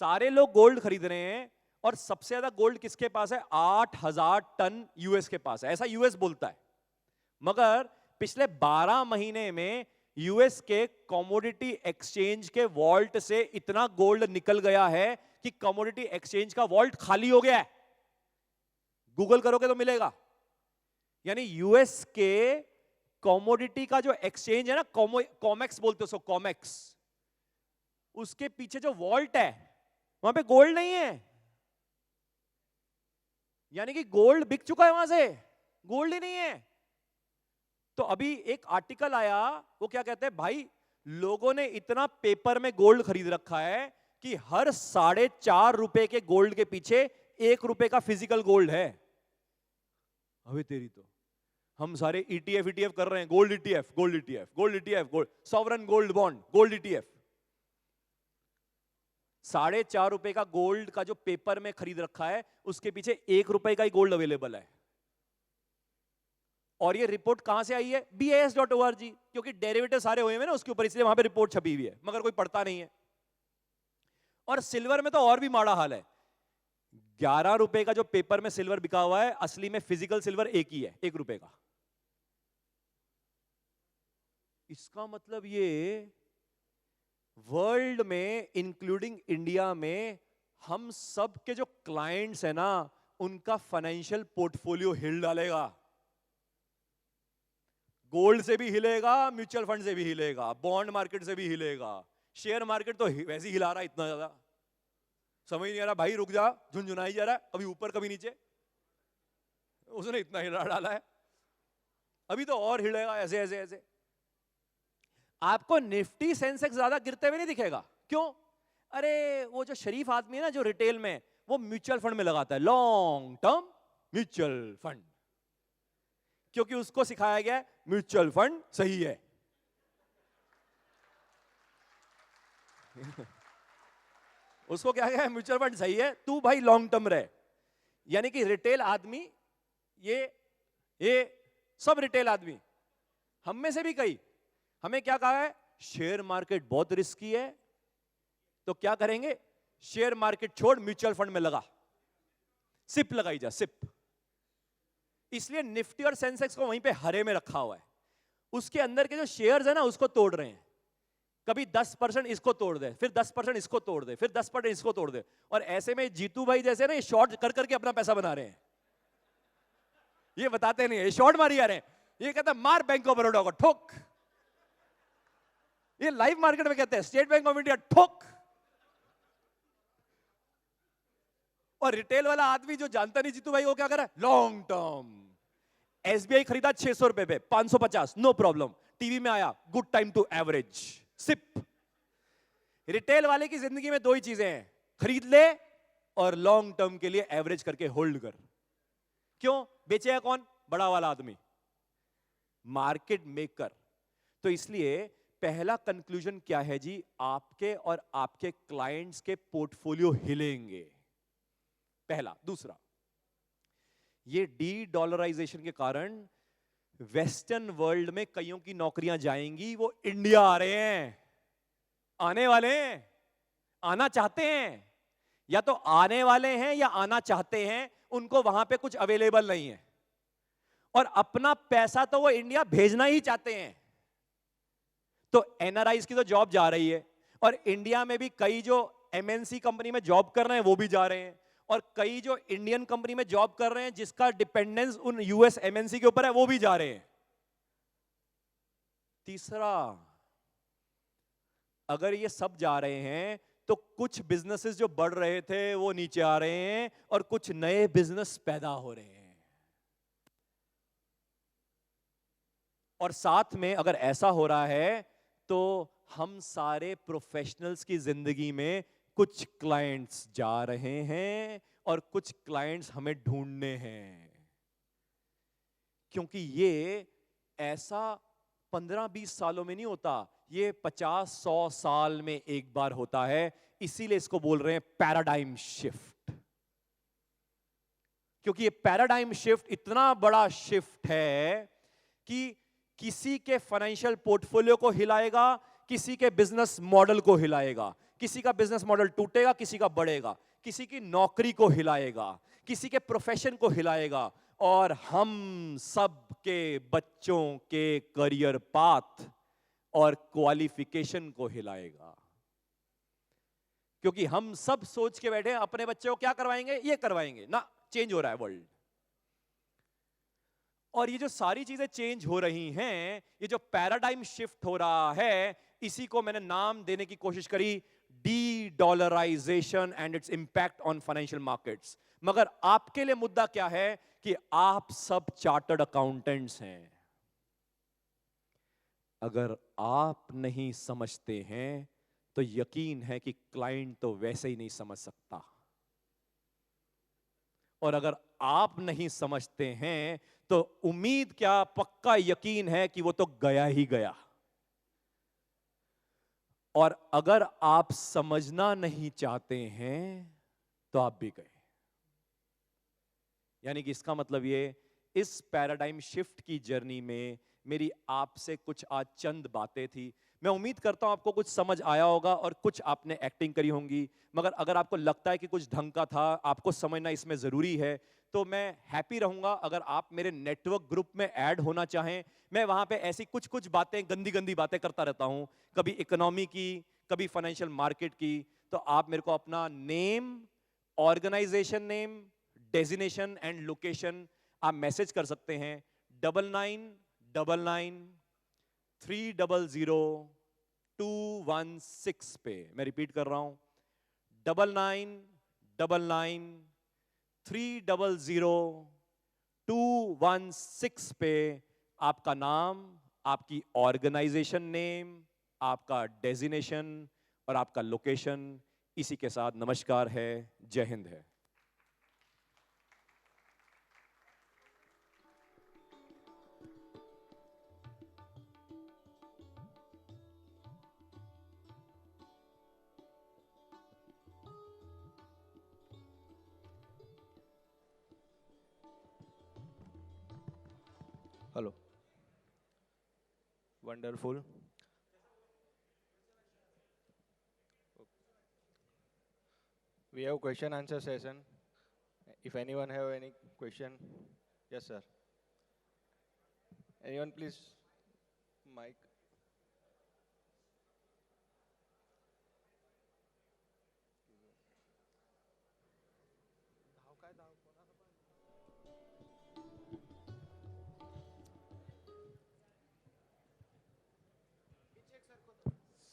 Speaker 2: सारे लोग गोल्ड खरीद रहे हैं और सबसे ज्यादा गोल्ड किसके पास है? 8,000 टन यूएस के पास है, ऐसा यूएस बोलता है। मगर पिछले 12 महीने में यूएस के कमोडिटी एक्सचेंज के वॉल्ट से इतना गोल्ड निकल गया है कि कमोडिटी एक्सचेंज का वॉल्ट खाली हो गया है। गूगल करोगे तो मिलेगा। यानी यूएस के कमोडिटी का जो एक्सचेंज है ना, कॉमेक्स बोलते हो, कॉमेक्स, उसके पीछे जो वॉल्ट है वहां पे गोल्ड नहीं है। यानी कि गोल्ड बिक चुका है, वहां से गोल्ड ही नहीं है। तो अभी एक आर्टिकल आया, वो क्या कहते हैं, भाई लोगों ने इतना पेपर में गोल्ड खरीद रखा है कि हर 4.5 रुपए के गोल्ड के पीछे 1 रुपए का फिजिकल गोल्ड है। अबे तेरी तो, हम सारे ईटीएफ कर रहे हैं, gold ETF, gold ETF, gold ETF, gold sovereign gold bond, gold ETF. 4.5 रुपए का गोल्ड का जो पेपर में खरीद रखा है, उसके पीछे 1 रुपए का ही गोल्ड अवेलेबल है। और ये रिपोर्ट कहां से आई है? BIS.org, क्योंकि डेरिवेटिव सारे हुए हैं ना उसके ऊपर, इसलिए वहां पे रिपोर्ट छपी हुई है, मगर कोई पढ़ता नहीं है। और सिल्वर में तो और भी माड़ा हाल है। 11 रुपए का जो पेपर में सिल्वर बिका हुआ है, असली में फिजिकल सिल्वर एक ही है, 1 रुपए का। इसका मतलब ये वर्ल्ड में इंक्लूडिंग इंडिया में हम सब के जो क्लाइंट्स है ना, उनका फाइनेंशियल पोर्टफोलियो हिल डालेगा। गोल्ड से भी हिलेगा, म्यूचुअल फंड से भी हिलेगा, बॉन्ड मार्केट से भी हिलेगा। शेयर मार्केट तो वैसे ही हिला रहा है इतना ज्यादा, समझ नहीं आ रहा भाई, रुक जा, झुनझुनाई जा रहा है, कभी ऊपर कभी नीचे। उसने इतना हिला डाला है, अभी तो और हिलेगा ऐसे ऐसे ऐसे। आपको निफ्टी सेंसेक्स ज्यादा गिरते हुए नहीं दिखेगा। क्यों? अरे वो जो शरीफ आदमी है ना, जो रिटेल में, वो म्यूचुअल फंड में लगाता है, लॉन्ग टर्म म्यूचुअल फंड, क्योंकि उसको सिखाया गया म्यूचुअल फंड सही है। उसको क्या गया, म्यूचुअल फंड सही है, तू भाई लॉन्ग टर्म रहे। यानी कि रिटेल आदमी, ये सब रिटेल आदमी, हम में से भी कई, हमें क्या कहा है, शेयर मार्केट बहुत रिस्की है, तो क्या करेंगे, शेयर मार्केट छोड़ म्यूचुअल फंड में लगा, सिप लगाई जा, सिप। इसलिए निफ्टी और सेंसेक्स को वहीं पे हरे में रखा हुआ है। उसके अंदर के जो शेयर्स है ना, उसको तोड़ रहे हैं। कभी 10% इसको तोड़ दे, फिर 10% इसको तोड़ दे, फिर 10% इसको तोड़ दे। और ऐसे में जीतू भाई जैसे ना, ये शॉर्ट कर करके अपना पैसा बना रहे हैं। ये बताते नहीं है, ये शॉर्ट मारी जा रहे हैं। ये कहता है मार बैंक ऑफ बड़ौदा को ठोक। ये लाइव मार्केट में कहते हैं स्टेट बैंक ऑफ इंडिया ठोक। और रिटेल वाला आदमी जो जानता नहीं जीतू भाई, वो क्या कर रहा है, लॉन्ग टर्म। एसबीआई खरीदा 600 रुपए पे, 550, नो प्रॉब्लम। टीवी में आया, good time to average, SIP. Retail वाले की जिंदगी में दो ही चीजें हैं, खरीद ले और लॉन्ग टर्म के लिए एवरेज करके होल्ड कर। क्यों बेचेगा कौन? बड़ा वाला आदमी, मार्केट मेकर। तो इसलिए पहला कंक्लूजन क्या है जी, आपके और आपके क्लाइंट्स के पोर्टफोलियो हिलेंगे, पहला। दूसरा, ये डी डॉलराइजेशन के कारण वेस्टर्न वर्ल्ड में कईयों की नौकरियां जाएंगी, वो इंडिया आ रहे हैं, आने वाले हैं, आना चाहते हैं, या तो आने वाले हैं या आना चाहते हैं, उनको वहां पे कुछ अवेलेबल नहीं है, और अपना पैसा तो वो इंडिया भेजना ही चाहते हैं। तो एनआरआईज की तो जॉब जा रही है, और इंडिया में भी कई जो एमएनसी कंपनी में जॉब कर रहे हैं वो भी जा रहे हैं, और कई जो इंडियन कंपनी में जॉब कर रहे हैं जिसका डिपेंडेंस उन यूएस एमएनसी के ऊपर है, वो भी जा रहे हैं। तीसरा, अगर ये सब जा रहे हैं तो कुछ बिजनेसेस जो बढ़ रहे थे वो नीचे आ रहे हैं और कुछ नए बिजनेस पैदा हो रहे हैं। और साथ में अगर ऐसा हो रहा है तो हम सारे प्रोफेशनल्स की जिंदगी में कुछ क्लाइंट्स जा रहे हैं और कुछ क्लाइंट्स हमें ढूंढने हैं, क्योंकि ये ऐसा 15-20 सालों में नहीं होता, ये 50-100 साल में एक बार होता है। इसीलिए इसको बोल रहे हैं पैराडाइम शिफ्ट, क्योंकि ये पैराडाइम शिफ्ट इतना बड़ा शिफ्ट है कि किसी के फाइनेंशियल पोर्टफोलियो को हिलाएगा, किसी के बिजनेस मॉडल को हिलाएगा, किसी का बिजनेस मॉडल टूटेगा, किसी का बढ़ेगा, किसी की नौकरी को हिलाएगा, किसी के प्रोफेशन को हिलाएगा, और हम सब के बच्चों के करियर पाथ और क्वालिफिकेशन को हिलाएगा। क्योंकि हम सब सोच के बैठे हैं अपने बच्चे को क्या करवाएंगे, ये करवाएंगे ना। चेंज हो रहा है वर्ल्ड, और ये जो सारी चीजें चेंज हो रही हैं, ये जो पैराडाइम शिफ्ट हो रहा है, इसी को मैंने नाम देने की कोशिश करी, de dollarisation and its impact on financial markets. मगर आपके लिए मुद्दा क्या है कि आप सब चार्टर्ड अकाउंटेंट्स हैं। अगर आप नहीं समझते हैं तो यकीन है कि क्लाइंट तो वैसे ही नहीं समझ सकता, और अगर आप नहीं समझते हैं तो उम्मीद क्या, पक्का यकीन है कि वो तो गया ही गया। और अगर आप समझना नहीं चाहते हैं तो आप भी गए। यानी कि इसका मतलब ये, इस पैराडाइम शिफ्ट की जर्नी में मेरी आपसे कुछ आज चंद बातें थी। मैं उम्मीद करता हूं आपको कुछ समझ आया होगा और कुछ आपने एक्टिंग करी होंगी। मगर अगर आपको लगता है कि कुछ ढंग का था, आपको समझना इसमें जरूरी है, तो मैं हैप्पी रहूंगा अगर आप मेरे नेटवर्क ग्रुप में ऐड होना चाहें। मैं वहां पे ऐसी कुछ कुछ बातें, गंदी गंदी बातें करता रहता हूं, कभी इकोनॉमी की, कभी फाइनेंशियल मार्केट की। तो आप मेरे को अपना name, organisation name, designation and location आप मैसेज कर सकते हैं 9999300216 पे। मैं रिपीट कर रहा हूं 9999300216 पे आपका नाम, आपकी ऑर्गेनाइजेशन नेम, आपका डेजिनेशन और आपका लोकेशन। इसी के साथ नमस्कार है, जय हिंद है।
Speaker 3: Hello. Wonderful. We have question answer session. If anyone have any question, yes sir. Anyone please, mic.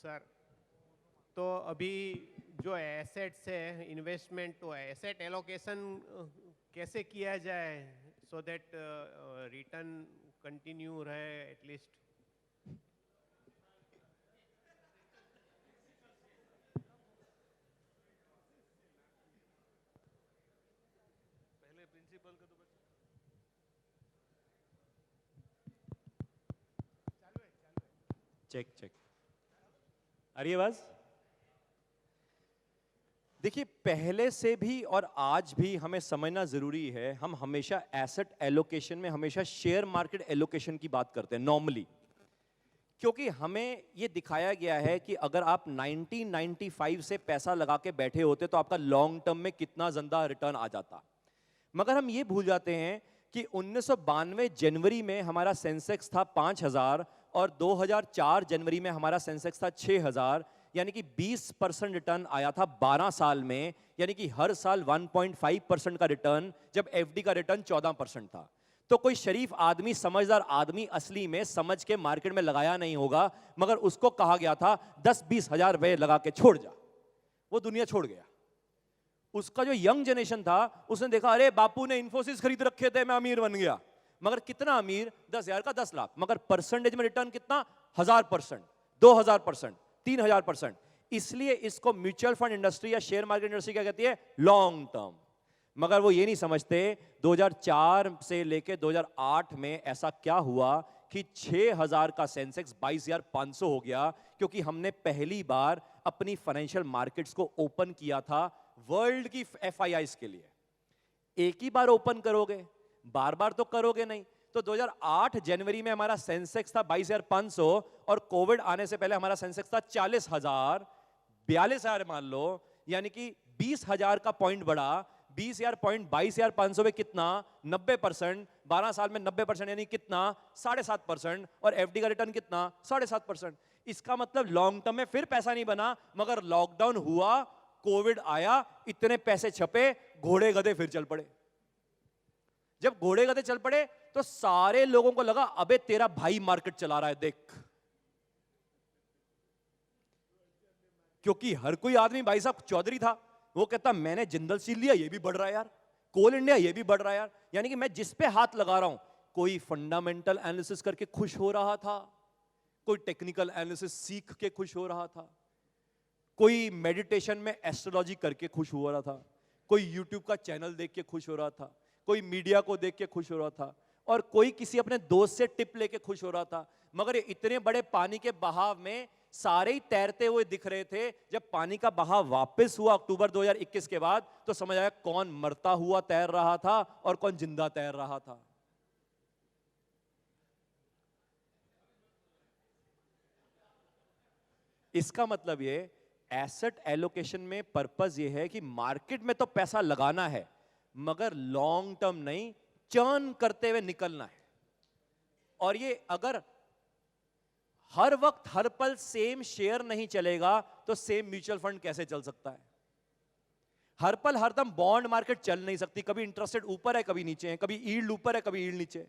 Speaker 4: Sir, तो अभी जो एसेट्स है, इन्वेस्टमेंट, तो एसेट एलोकेशन कैसे किया जाए सो दैट रिटर्न कंटिन्यू रहे एटलीस्ट?
Speaker 3: पहले प्रिंसिपल का तो
Speaker 2: चेक चेक, आ रही है आवाज? देखिए, पहले से भी और आज भी हमें समझना जरूरी है, हम हमेशा एसेट एलोकेशन में हमेशा शेयर मार्केट एलोकेशन की बात करते हैं नॉर्मली, क्योंकि हमें यह दिखाया गया है कि अगर आप 1995 से पैसा लगा के बैठे होते तो आपका लॉन्ग टर्म में कितना ज्यादा रिटर्न आ जाता। मगर हम ये भूल जाते हैं कि 1992 जनवरी में हमारा सेंसेक्स था 5000 और 2004 जनवरी में हमारा सेंसेक्स था 6000, यानी कि 20% रिटर्न आया था 12 साल में, यानी कि हर साल 1.5% का रिटर्न, जब एफडी का रिटर्न 14% था। तो कोई शरीफ आदमी, समझदार आदमी असली में समझ के मार्केट में लगाया नहीं होगा, मगर उसको कहा गया था 10-20 हजार रुपए लगा के छोड़ जा, वो दुनिया छोड़ गया। उसका जो यंग जनरेशन था उसने देखा, अरे बापू ने इन्फोसिस खरीद रखे थे, मैं अमीर बन गया। मगर कितना अमीर? 10,000 का 10 लाख, मगर परसेंटेज में रिटर्न कितना? 1000%, 2000%, 3000%। इसलिए इसको म्यूचुअल फंड इंडस्ट्री या शेयर मार्केट इंडस्ट्री क्या कहती है? Long term. मगर वो ये नहीं समझते 2004 से लेके 2008 में ऐसा क्या हुआ कि 6000 का सेंसेक्स 22,500 हो गया, क्योंकि हमने पहली बार अपनी फाइनेंशियल मार्केट्स को ओपन किया था वर्ल्ड की एफआईआईज के लिए। एक ही बार ओपन करोगे, बार बार तो करोगे नहीं। तो 2008 जनवरी में हमारा सेंसेक्स था 22,500 और कोविड आने से पहले हमारा सेंसेक्स था 40,000, 42,000 मान लो, यानी कि 20,000 का पॉइंट बढ़ा। 20,000 पॉइंट 22,500 में कितना? 90%। 12 साल में 90% यानी कितना? 7.5%। और एफडी का रिटर्न कितना? 7.5%। इसका मतलब लॉन्ग टर्म में फिर पैसा नहीं बना, मगर लॉकडाउन हुआ, कोविड आया, इतने पैसे छपे, घोड़े गधे फिर चल पड़े। जब घोड़े गधे चल पड़े तो सारे लोगों को लगा अबे तेरा भाई मार्केट चला रहा है, देख। क्योंकि हर कोई आदमी भाई साहब चौधरी था, वो कहता मैंने जिंदल स्टील लिया, ये भी बढ़ रहा है यार, कोल इंडिया ये भी बढ़ रहा है यार। यानी कि मैं जिस पे हाथ लगा रहा हूं, कोई फंडामेंटल एनालिसिस करके खुश हो रहा था, कोई टेक्निकल एनालिसिस सीख के खुश हो रहा था, कोई मेडिटेशन में एस्ट्रोलॉजी करके खुश हो रहा था, कोई यूट्यूब का चैनल देख के खुश हो रहा था, कोई मीडिया को देख के खुश हो रहा था, और कोई किसी अपने दोस्त से टिप लेके खुश हो रहा था। मगर इतने बड़े पानी के बहाव में सारे ही तैरते हुए दिख रहे थे। जब पानी का बहाव वापस हुआ अक्टूबर 2021 के बाद, तो समझ आया कौन मरता हुआ तैर रहा था और कौन जिंदा तैर रहा था। इसका मतलब ये एसेट एलोकेशन में पर्पस ये है कि मार्केट में तो पैसा लगाना है, मगर लॉन्ग टर्म नहीं, चर्न करते हुए निकलना है। और ये अगर हर वक्त हर पल सेम शेयर नहीं चलेगा तो सेम म्यूचुअल फंड कैसे चल सकता है? हर पल हरदम बॉन्ड मार्केट चल नहीं सकती, कभी इंटरेस्ट रेट ऊपर है, कभी नीचे है, कभी यील्ड ऊपर है, कभी यील्ड नीचे है।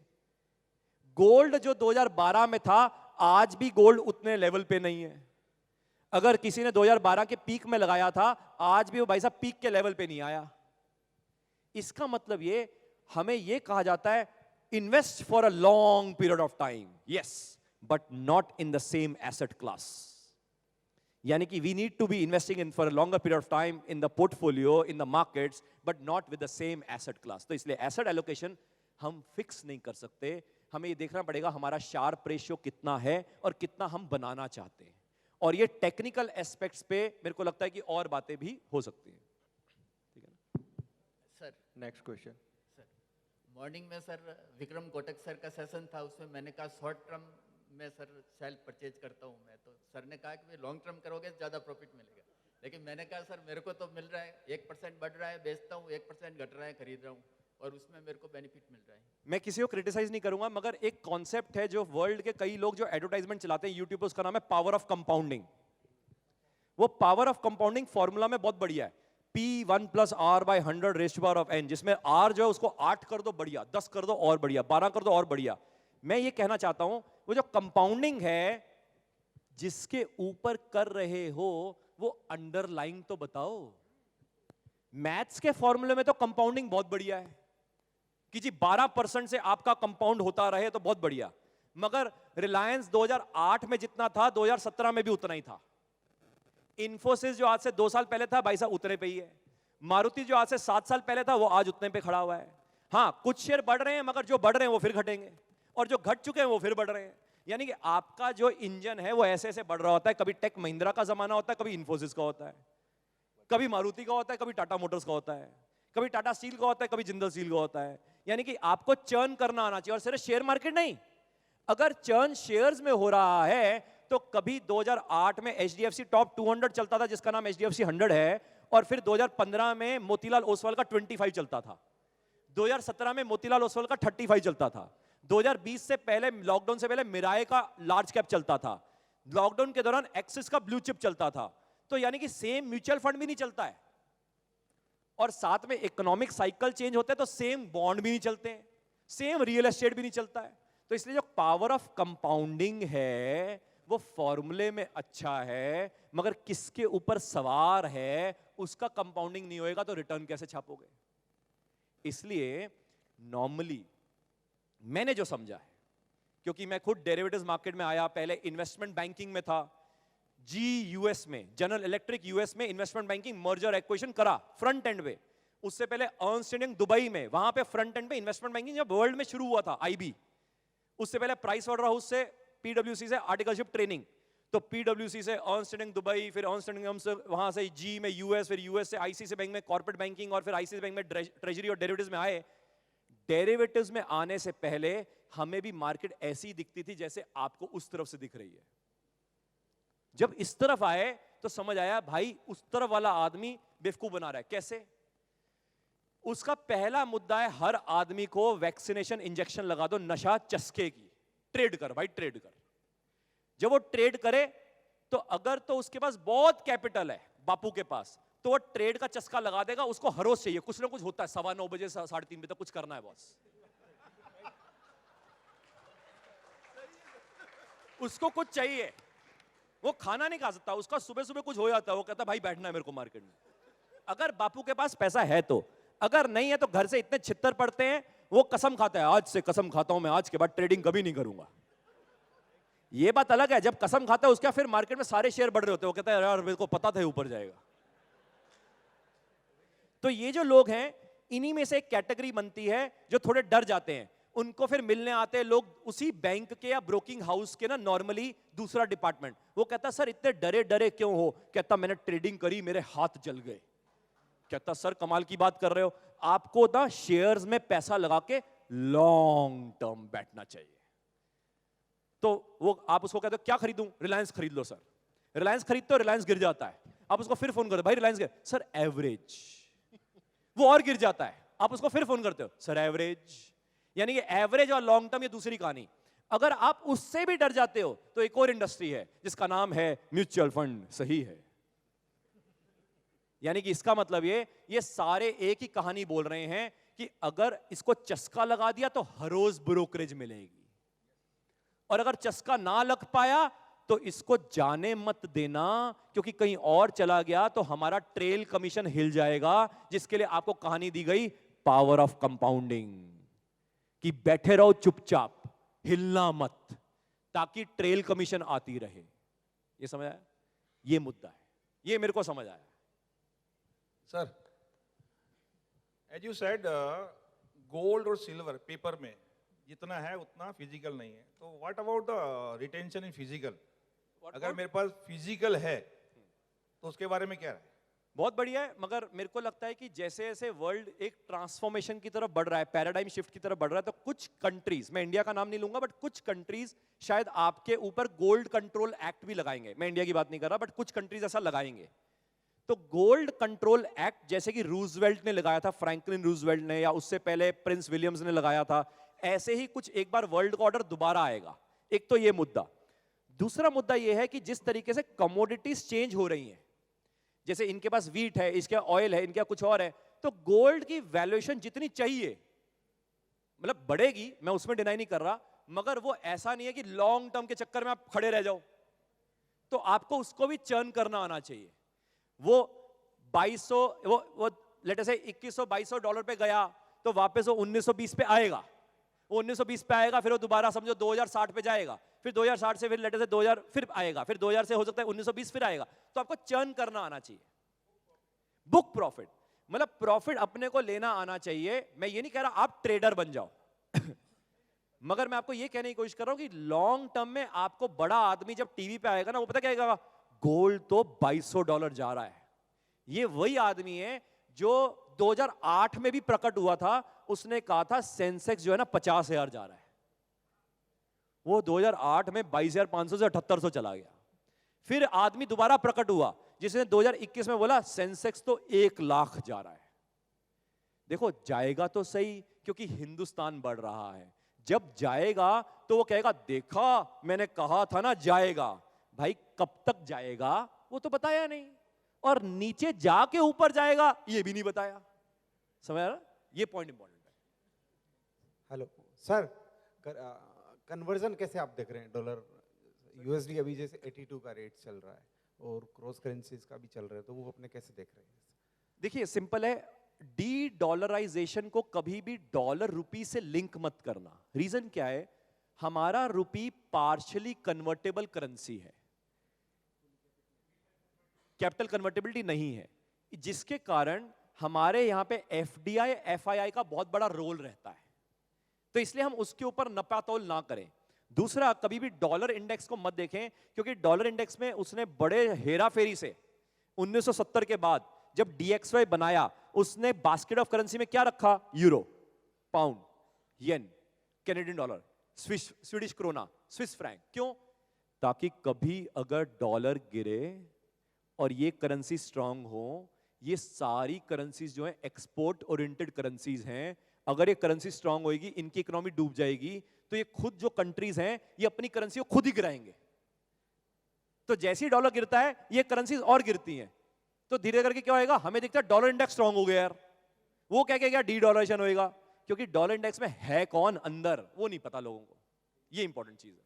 Speaker 2: गोल्ड जो 2012 में था, आज भी गोल्ड उतने लेवल पे नहीं है। अगर किसी ने 2012 के पीक में लगाया था, आज भी वो भाई साहब पीक के लेवल पे नहीं आया। इसका मतलब ये, हमें ये कहा जाता है invest for a long period of time, yes, but not in the same asset class. यानी कि we need to be investing in for a longer period of time in the portfolio, in the markets, but not with the same asset class. तो इसलिए asset allocation हम fix नहीं कर सकते। हमें ये देखना पड़ेगा हमारा शार्प रेशियो कितना है और कितना हम बनाना चाहते हैं। और ये टेक्निकल एस्पेक्ट्स पे मेरे को लगता है कि और बातें भी हो सकती हैं। ठीक है ना?
Speaker 3: Sir next question.
Speaker 5: Sir morning में सर विक्रम कोटक सर का सेशन था, उसमें मैंने कहा शॉर्ट टर्म में सर सेल परचेज करता हूँ मैं, तो सर ने कहा कि लॉन्ग टर्म करोगे ज़्यादा प्रॉफिट मिलेगा। लेकिन मैंने कहा सर मेरे को तो मिल रहा है 1% बढ़ रहा है बेचता हूँ, 1% घट रहा है खरीद रहा हूँ, और उसमें मेरे को बेनिफिट मिल रहा है।
Speaker 2: मैं किसी को क्रिटिसाइज नहीं करूंगा, मगर एक कॉन्सेप्ट है जो वर्ल्ड के कई लोग जो एडवर्टाइजमेंट चलाते हैं यूट्यूब पर, उसका नाम है पावर ऑफ कंपाउंडिंग। वो पावर ऑफ कंपाउंडिंग फॉर्मूला में बहुत बढ़िया है, P1 + R/100⁻n, जिसमें R जो है उसको 8 कर दो बढ़िया, 10 कर दो और बढ़िया, 12 कर दो और बढ़िया। मैं ये कहना चाहता हूं वो जो कंपाउंडिंग है जिसके ऊपर कर रहे हो, वो अंडरलाइंग तो बताओ। मैथ्स के फॉर्मूले में तो कंपाउंडिंग बहुत बढ़िया है कि जी 12% से आपका कंपाउंड होता रहे तो बहुत बढ़िया, मगर रिलायंस 2008 में जितना था 2017 में भी उतना ही था। इन्फोसिस जो आज से 2 साल पहले था भाई साहब उतने पे ही है। मारुति जो आज से 7 साल पहले था वो आज उतने पे खड़ा हुआ है। हाँ, कुछ शेयर बढ़ रहे हैं, मगर जो बढ़ रहे हैं वो फिर घटेंगे, और जो घट चुके हैं वो फिर बढ़ रहे हैं। यानी कि आपका जो इंजन है वो ऐसे ऐसे बढ़ रहा होता है। कभी टेक महिंद्रा का जमाना होता है, कभी इन्फोसिस का होता है, कभी मारुति का होता है, कभी टाटा मोटर्स का होता है, कभी टाटा स्टील का होता है, कभी जिंदल स्टील का होता है। यानी कि आपको चर्न करना आना चाहिए, और सिर्फ शेयर मार्केट नहीं, अगर चर्न शेयर्स में हो रहा है तो कभी 2008 में HDFC टॉप 200 चलता था जिसका नाम HDFC 100 है, और फिर 2015 में मोतीलाल ओसवाल का 25 चलता था, 2017 में मोतीलाल ओसवाल का 35 चलता था, 2020 से पहले लॉकडाउन से पहले मिराए का लार्ज कैप चलता था, लॉकडाउन के दौरान एक्सिस का ब्लू चिप चलता था। तो यानी कि सेम म्यूचुअल फंड भी नहीं चलता है, और साथ में इकोनॉमिक साइकिल चेंज होते हैं तो सेम बॉन्ड भी नहीं चलते हैं। सेम रियल एस्टेट भी नहीं चलता है। तो इसलिए जो पावर ऑफ कंपाउंडिंग है वो फॉर्मूले में अच्छा है, मगर किसके ऊपर सवार है उसका कंपाउंडिंग नहीं होएगा तो रिटर्न कैसे छापोगे। इसलिए नॉर्मली मैंने जो समझा है, क्योंकि मैं खुद डेरिवेटिव्स मार्केट में आया, पहले इन्वेस्टमेंट बैंकिंग में था, जी यूएस में, जनरल इलेक्ट्रिक यूएस में इन्वेस्टमेंट बैंकिंग मर्जर एक्विजिशन करा फ्रंट एंड पे। उससे पहले अर्नस्ट एंड यंग दुबई में, वहां पे फ्रंट एंड पे इन्वेस्टमेंट बैंकिंग जब वर्ल्ड में शुरू हुआ था, आईबी। उससे पहले प्राइस वाटर हाउस से, पीडब्ल्यूसी से आर्टिकलशिप ट्रेनिंग, तो पीडब्ल्यूसी से अर्नस्ट एंड यंग दुबई, फिर अर्नस्ट एंड यंग से वहां से जी में यूएस, फिर यूएस से आईसीआईसीआई बैंक में कॉर्पोरेट बैंकिंग, और फिर आईसीआईसीआई बैंक में ट्रेजरी और डेरिवेटिव्स में आए। डेरिवेटिव्स में आने से पहले हमें भी मार्केट ऐसी दिखती थी जैसे आपको उस तरफ से दिख रही है। जब इस तरफ आए तो समझ आया भाई उस तरफ वाला आदमी बेवकूफ बना रहा है। कैसे? उसका पहला मुद्दा है हर आदमी को वैक्सीनेशन इंजेक्शन लगा दो, नशा चस्के की, ट्रेड कर भाई, ट्रेड कर। जब वो ट्रेड करे तो अगर तो उसके पास बहुत कैपिटल है बापू के पास, तो वो ट्रेड का चस्का लगा देगा। उसको हर रोज चाहिए कुछ ना कुछ होता है, 9:15 बजे 3:30 बजे तक कुछ करना है बॉस। उसको कुछ चाहिए, वो खाना नहीं खा सकता, उसका सुबह सुबह कुछ हो जाता है, वो कहता भाई बैठना है मेरे को मार्केट में। अगर बापू के पास पैसा है तो, अगर नहीं है तो घर से इतने छित्तर पड़ते हैं, वो कसम खाता है आज से कसम खाता हूं मैं आज के बाद ट्रेडिंग कभी नहीं करूंगा। ये बात अलग है, जब कसम खाता है उसका फिर मार्केट में सारे शेयर बढ़ रहे होते हैं, वो कहता है यार मेरे को पता था ऊपर जाएगा। तो ये जो लोग हैं इन्हीं में से एक कैटेगरी बनती है जो थोड़े डर जाते हैं। उनको फिर मिलने आते हैं लोग उसी बैंक के या ब्रोकिंग हाउस के ना, नॉर्मली दूसरा डिपार्टमेंट। वो कहता सर इतने डरे डरे क्यों हो? कहता मैंने ट्रेडिंग करी मेरे हाथ जल गए। कहता सर कमाल की बात कर रहे हो, आपको ना शेयर्स में पैसा लगा के लॉन्ग टर्म बैठना चाहिए। तो वो आप उसको कहते हो क्या खरीदूं? रिलायंस खरीद लो सर। रिलायंस खरीदते हो, रिलायंस गिर जाता है, आप उसको फिर फोन करते हो भाई रिलायंस गिर, सर एवरेज, वो और गिर जाता है, आप उसको फिर फोन करते हो सर एवरेज। यानी कि एवरेज और लॉन्ग टर्म ये दूसरी कहानी। अगर आप उससे भी डर जाते हो तो एक और इंडस्ट्री है जिसका नाम है म्यूचुअल फंड। सही है, यानी कि इसका मतलब ये सारे एक ही कहानी बोल रहे हैं कि अगर इसको चस्का लगा दिया तो हर रोज ब्रोकरेज मिलेगी, और अगर चस्का ना लग पाया तो इसको जाने मत देना, क्योंकि कहीं और चला गया तो हमारा ट्रेल कमीशन हिल जाएगा। जिसके लिए आपको कहानी दी गई पावर ऑफ कंपाउंडिंग, कि बैठे रहो चुपचाप, हिलना मत, ताकि ट्रेल कमीशन आती रहे। ये समझ आया? ये मुद्दा है, ये मेरे को समझ आया।
Speaker 6: Sir, as you said gold और सिल्वर पेपर में जितना है उतना फिजिकल नहीं है, तो what about the retention in physical? अगर मेरे पास फिजिकल है तो उसके बारे में क्या है?
Speaker 2: बहुत बढ़िया है, मगर मेरे को लगता है कि जैसे जैसे वर्ल्ड एक ट्रांसफॉर्मेशन की तरफ बढ़ रहा है, पैराडाइम शिफ्ट की तरफ बढ़ रहा है, तो कुछ कंट्रीज, मैं इंडिया का नाम नहीं लूंगा, बट कुछ कंट्रीज शायद आपके ऊपर गोल्ड कंट्रोल एक्ट भी लगाएंगे। मैं इंडिया की बात नहीं कर रहा, बट कुछ कंट्रीज ऐसा लगाएंगे। तो गोल्ड कंट्रोल एक्ट जैसे कि रूजवेल्ट ने लगाया था, फ्रैंकलिन रूजवेल्ट ने, या उससे पहले प्रिंस विलियम्स ने लगाया था, ऐसे ही कुछ एक बार वर्ल्ड का ऑर्डर दोबारा आएगा। एक तो ये मुद्दा। दूसरा मुद्दा ये है कि जिस तरीके से कमोडिटीज चेंज हो रही हैं, जैसे इनके पास वीट है, इसके ऑयल है, इनके कुछ और है, तो गोल्ड की वैल्यूएशन जितनी चाहिए, मतलब बढ़ेगी, मैं उसमें डिनाई नहीं कर रहा, मगर वो ऐसा नहीं है कि लॉन्ग टर्म के चक्कर में आप खड़े रह जाओ। तो आपको उसको भी चर्न करना आना चाहिए। वो 2200, वो लेट अस से $2100-2200 पे गया तो वापस वो 1920 पे आएगा, वो 1920 पे आएगा, फिर वो दोबारा समझो 2060 पे जाएगा, फिर 2060 से फिर लेट अस से 2000 फिर आएगा, फिर 2000 से हो सकता है 1920 फिर आएगा। तो आपको चर्न करना आना चाहिए। बुक प्रॉफिट मतलब प्रॉफिट अपने को लेना आना चाहिए। मैं ये नहीं कह रहा आप ट्रेडर बन जाओ मगर मैं आपको ये कहने की कोशिश कर रहा हूं कि लॉन्ग टर्म में आपको बड़ा आदमी जब टीवी पे आएगा ना, वो पता क्या कहेगा? गोल्ड तो $2200 जा रहा है। ये वही आदमी है जो 2008 में भी प्रकट हुआ था, उसने कहा था सेंसेक्स जो है ना 50,000 जा रहा है। वो 2008 में 22,500 से 7,800 चला गया। फिर आदमी दोबारा प्रकट हुआ जिसने 2021 में बोला सेंसेक्स तो 1 लाख जा रहा है। देखो जाएगा तो सही, क्योंकि हिंदुस्तान बढ़ रहा है। जब जाएगा तो वो कहेगा देखा मैंने कहा था ना जाएगा। भाई कब तक जाएगा वो तो बताया नहीं, और नीचे जाके ऊपर जाएगा ये भी नहीं बताया। समझ रहा? ये पॉइंट इंपॉर्टेंट है।
Speaker 7: हेलो सर, कन्वर्जन कैसे आप देख रहे हैं? डॉलर यूएसडी अभी जैसे 82 का रेट चल रहा है और क्रॉस करेंसीज का भी चल रहा है, तो वो अपने कैसे देख रहे हैं?
Speaker 2: देखिए सिंपल है, डी डॉलराइजेशन को कभी भी डॉलर रुपी से लिंक मत करना। रीजन क्या है? हमारा रुपी पार्शियली कन्वर्टेबल करेंसी है, कैपिटल कन्वर्टेबिलिटी नहीं है, जिसके कारण हमारे यहां पे एफडीआई एफआईआई का बहुत बड़ा रोल रहता है। तो इसलिए हम उसके ऊपर नपातोल ना करें। दूसरा, कभी भी डॉलर इंडेक्स को मत देखें, क्योंकि डॉलर इंडेक्स में उसने बड़े हेरा फेरी से 1970 के बाद जब डीएक्सवाई बनाया, उसने बास्केट ऑफ करेंसी में क्या रखा? Euro, pound, yen, Canadian dollar, Swedish krona, Swiss franc. क्यों? ताकि कभी अगर डॉलर गिरे और ये करेंसी स्ट्रांग हो, ये सारी करेंसीज जो है एक्सपोर्ट ओरिएंटेड करेंसीज हैं, अगर ये करेंसी स्ट्रांग होगी, इनकी इकोनॉमी डूब जाएगी, तो ये खुद जो कंट्रीज हैं ये अपनी करेंसी को खुद ही गिराएंगे। तो जैसे ही डॉलर गिरता है ये करेंसीज और गिरती हैं, तो धीरे करके क्या होएगा? हमें दिखता है डॉलर इंडेक्स स्ट्रांग हो गया यार, वो क्या क्या डी डॉलराइजेशन होएगा, क्योंकि डॉलर इंडेक्स में है कौन अंदर, वो नहीं पता लोगों को। ये इंपॉर्टेंट चीज है।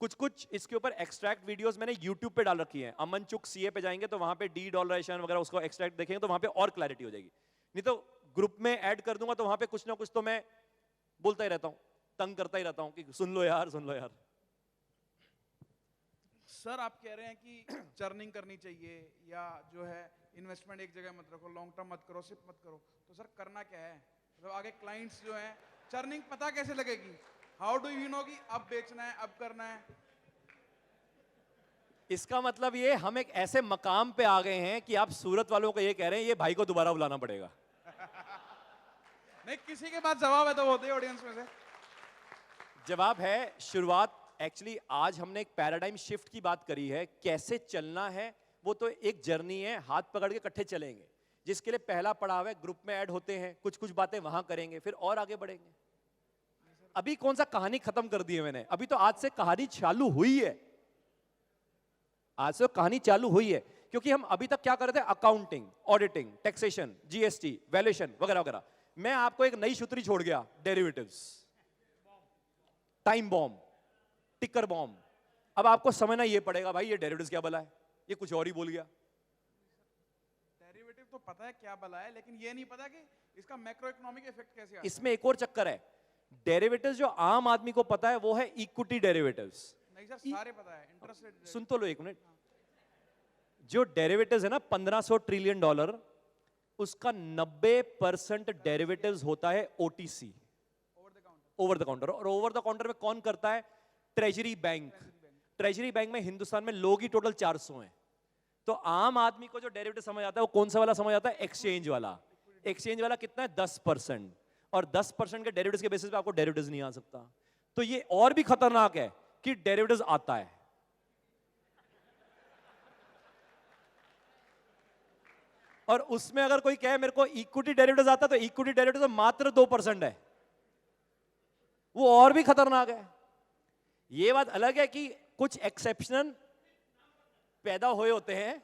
Speaker 2: कुछ कुछ इसके ऊपर एक्सट्रैक्ट वीडियोस मैंने YouTube पे डाल रखी हैं। अमन चुक सीए पे जाएंगे तो वहां पे डी डॉलराइजेशन वगैरह उसको एक्सट्रैक्ट देखेंगे तो वहां पे और क्लैरिटी हो जाएगी। नहीं तो ग्रुप में ऐड कर दूंगा तो वहां पे कुछ ना कुछ तो मैं बोलता ही रहता हूं, तंग करता ही रहता हूं कि सुन लो यार, सुन लो यार।
Speaker 8: सर आप कह रहे हैं कि चर्निंग करनी चाहिए, या जो है इन्वेस्टमेंट एक जगह मत रखो, लॉन्ग टर्म मत करो, सिप मत करो, तो सर करना क्या है? मतलब आगे क्लाइंट्स जो हैं, चर्निंग पता कैसे लगेगी? हाउ डू यू नो कि अब बेचना है, अब करना है?
Speaker 2: इसका मतलब ये हम एक ऐसे मकाम पे आ गए हैं कि आप सूरत वालों को ये कह रहे हैं ये भाई को दोबारा बुलाना पड़ेगा।
Speaker 8: नहीं, किसी के पास जवाब है तो वो दे ऑडियंस में से।
Speaker 2: जवाब है, शुरुआत एक्चुअली आज हमने एक पैराडाइम शिफ्ट की बात करी है। कैसे चलना है वो तो एक जर्नी है, हाथ पकड़ के इकट्ठे चलेंगे। जिसके लिए पहला पड़ाव है ग्रुप में ऐड होते हैं, कुछ कुछ बातें वहां करेंगे, फिर और आगे बढ़ेंगे। अभी कौन सा कहानी खत्म कर दी है मैंने? अभी तो आज से कहानी चालू हुई है, आज से कहानी चालू हुई है। क्योंकि हम अभी तक क्या कर रहे थे? Accounting, auditing, taxation, GST, valuation वगैरह वगैरह। मैं आपको एक नई सूत्री छोड़ गया, डेरिवेटिव्स, टाइम बॉम्ब, टिकर बॉम्ब। अब आपको समझना ये पड़ेगा भाई ये डेरिवेटिव्स क्या भला है, ये कुछ और ही बोल गया।
Speaker 8: डेरिवेटिव तो पता है क्या भला है, लेकिन ये नहीं पता कि इसका मैक्रो इकोनॉमिक इफेक्ट कैसे आता है।
Speaker 2: इसमें एक और चक्कर है। डेरिवेटिव्स जो आम आदमी को पता है वो है इक्विटी डेरिवेटिव्स।
Speaker 8: नहीं सर, सारे पता है, इंटरेस्ट रेट।
Speaker 2: सुन तो लो एक मिनट। जो डेरिवेटिव्स है ना $1500 ट्रिलियन, उसका 90% डेरिवेटिव्स होता है ओटीसी, ओवर द काउंटर। और ओवर द काउंटर में कौन करता है? Treasury bank. ट्रेजरी बैंक में हिंदुस्तान में लोग ही टोटल 400 हैं। तो आम आदमी को जो डेरिवेटिव समझ आता है वो कौन सा वाला समझ आता है? एक्सचेंज वाला। एक्सचेंज वाला कितना है? 10%। और 10% के डेरिवेटिव्स के बेसिस पे आपको डेरिवेटिव्स नहीं आ सकता। तो ये और भी खतरनाक है कि डेरिवेटिव्स आता है। और उसमें अगर कोई कहे मेरे को इक्विटी डेरिवेटिव्स आता है, तो इक्विटी डेरिवेटिव्स मात्र 2% है, वो और भी खतरनाक है। ये बात अलग है कि कुछ एक्सेप्शनल पैदा हुए होते हैं,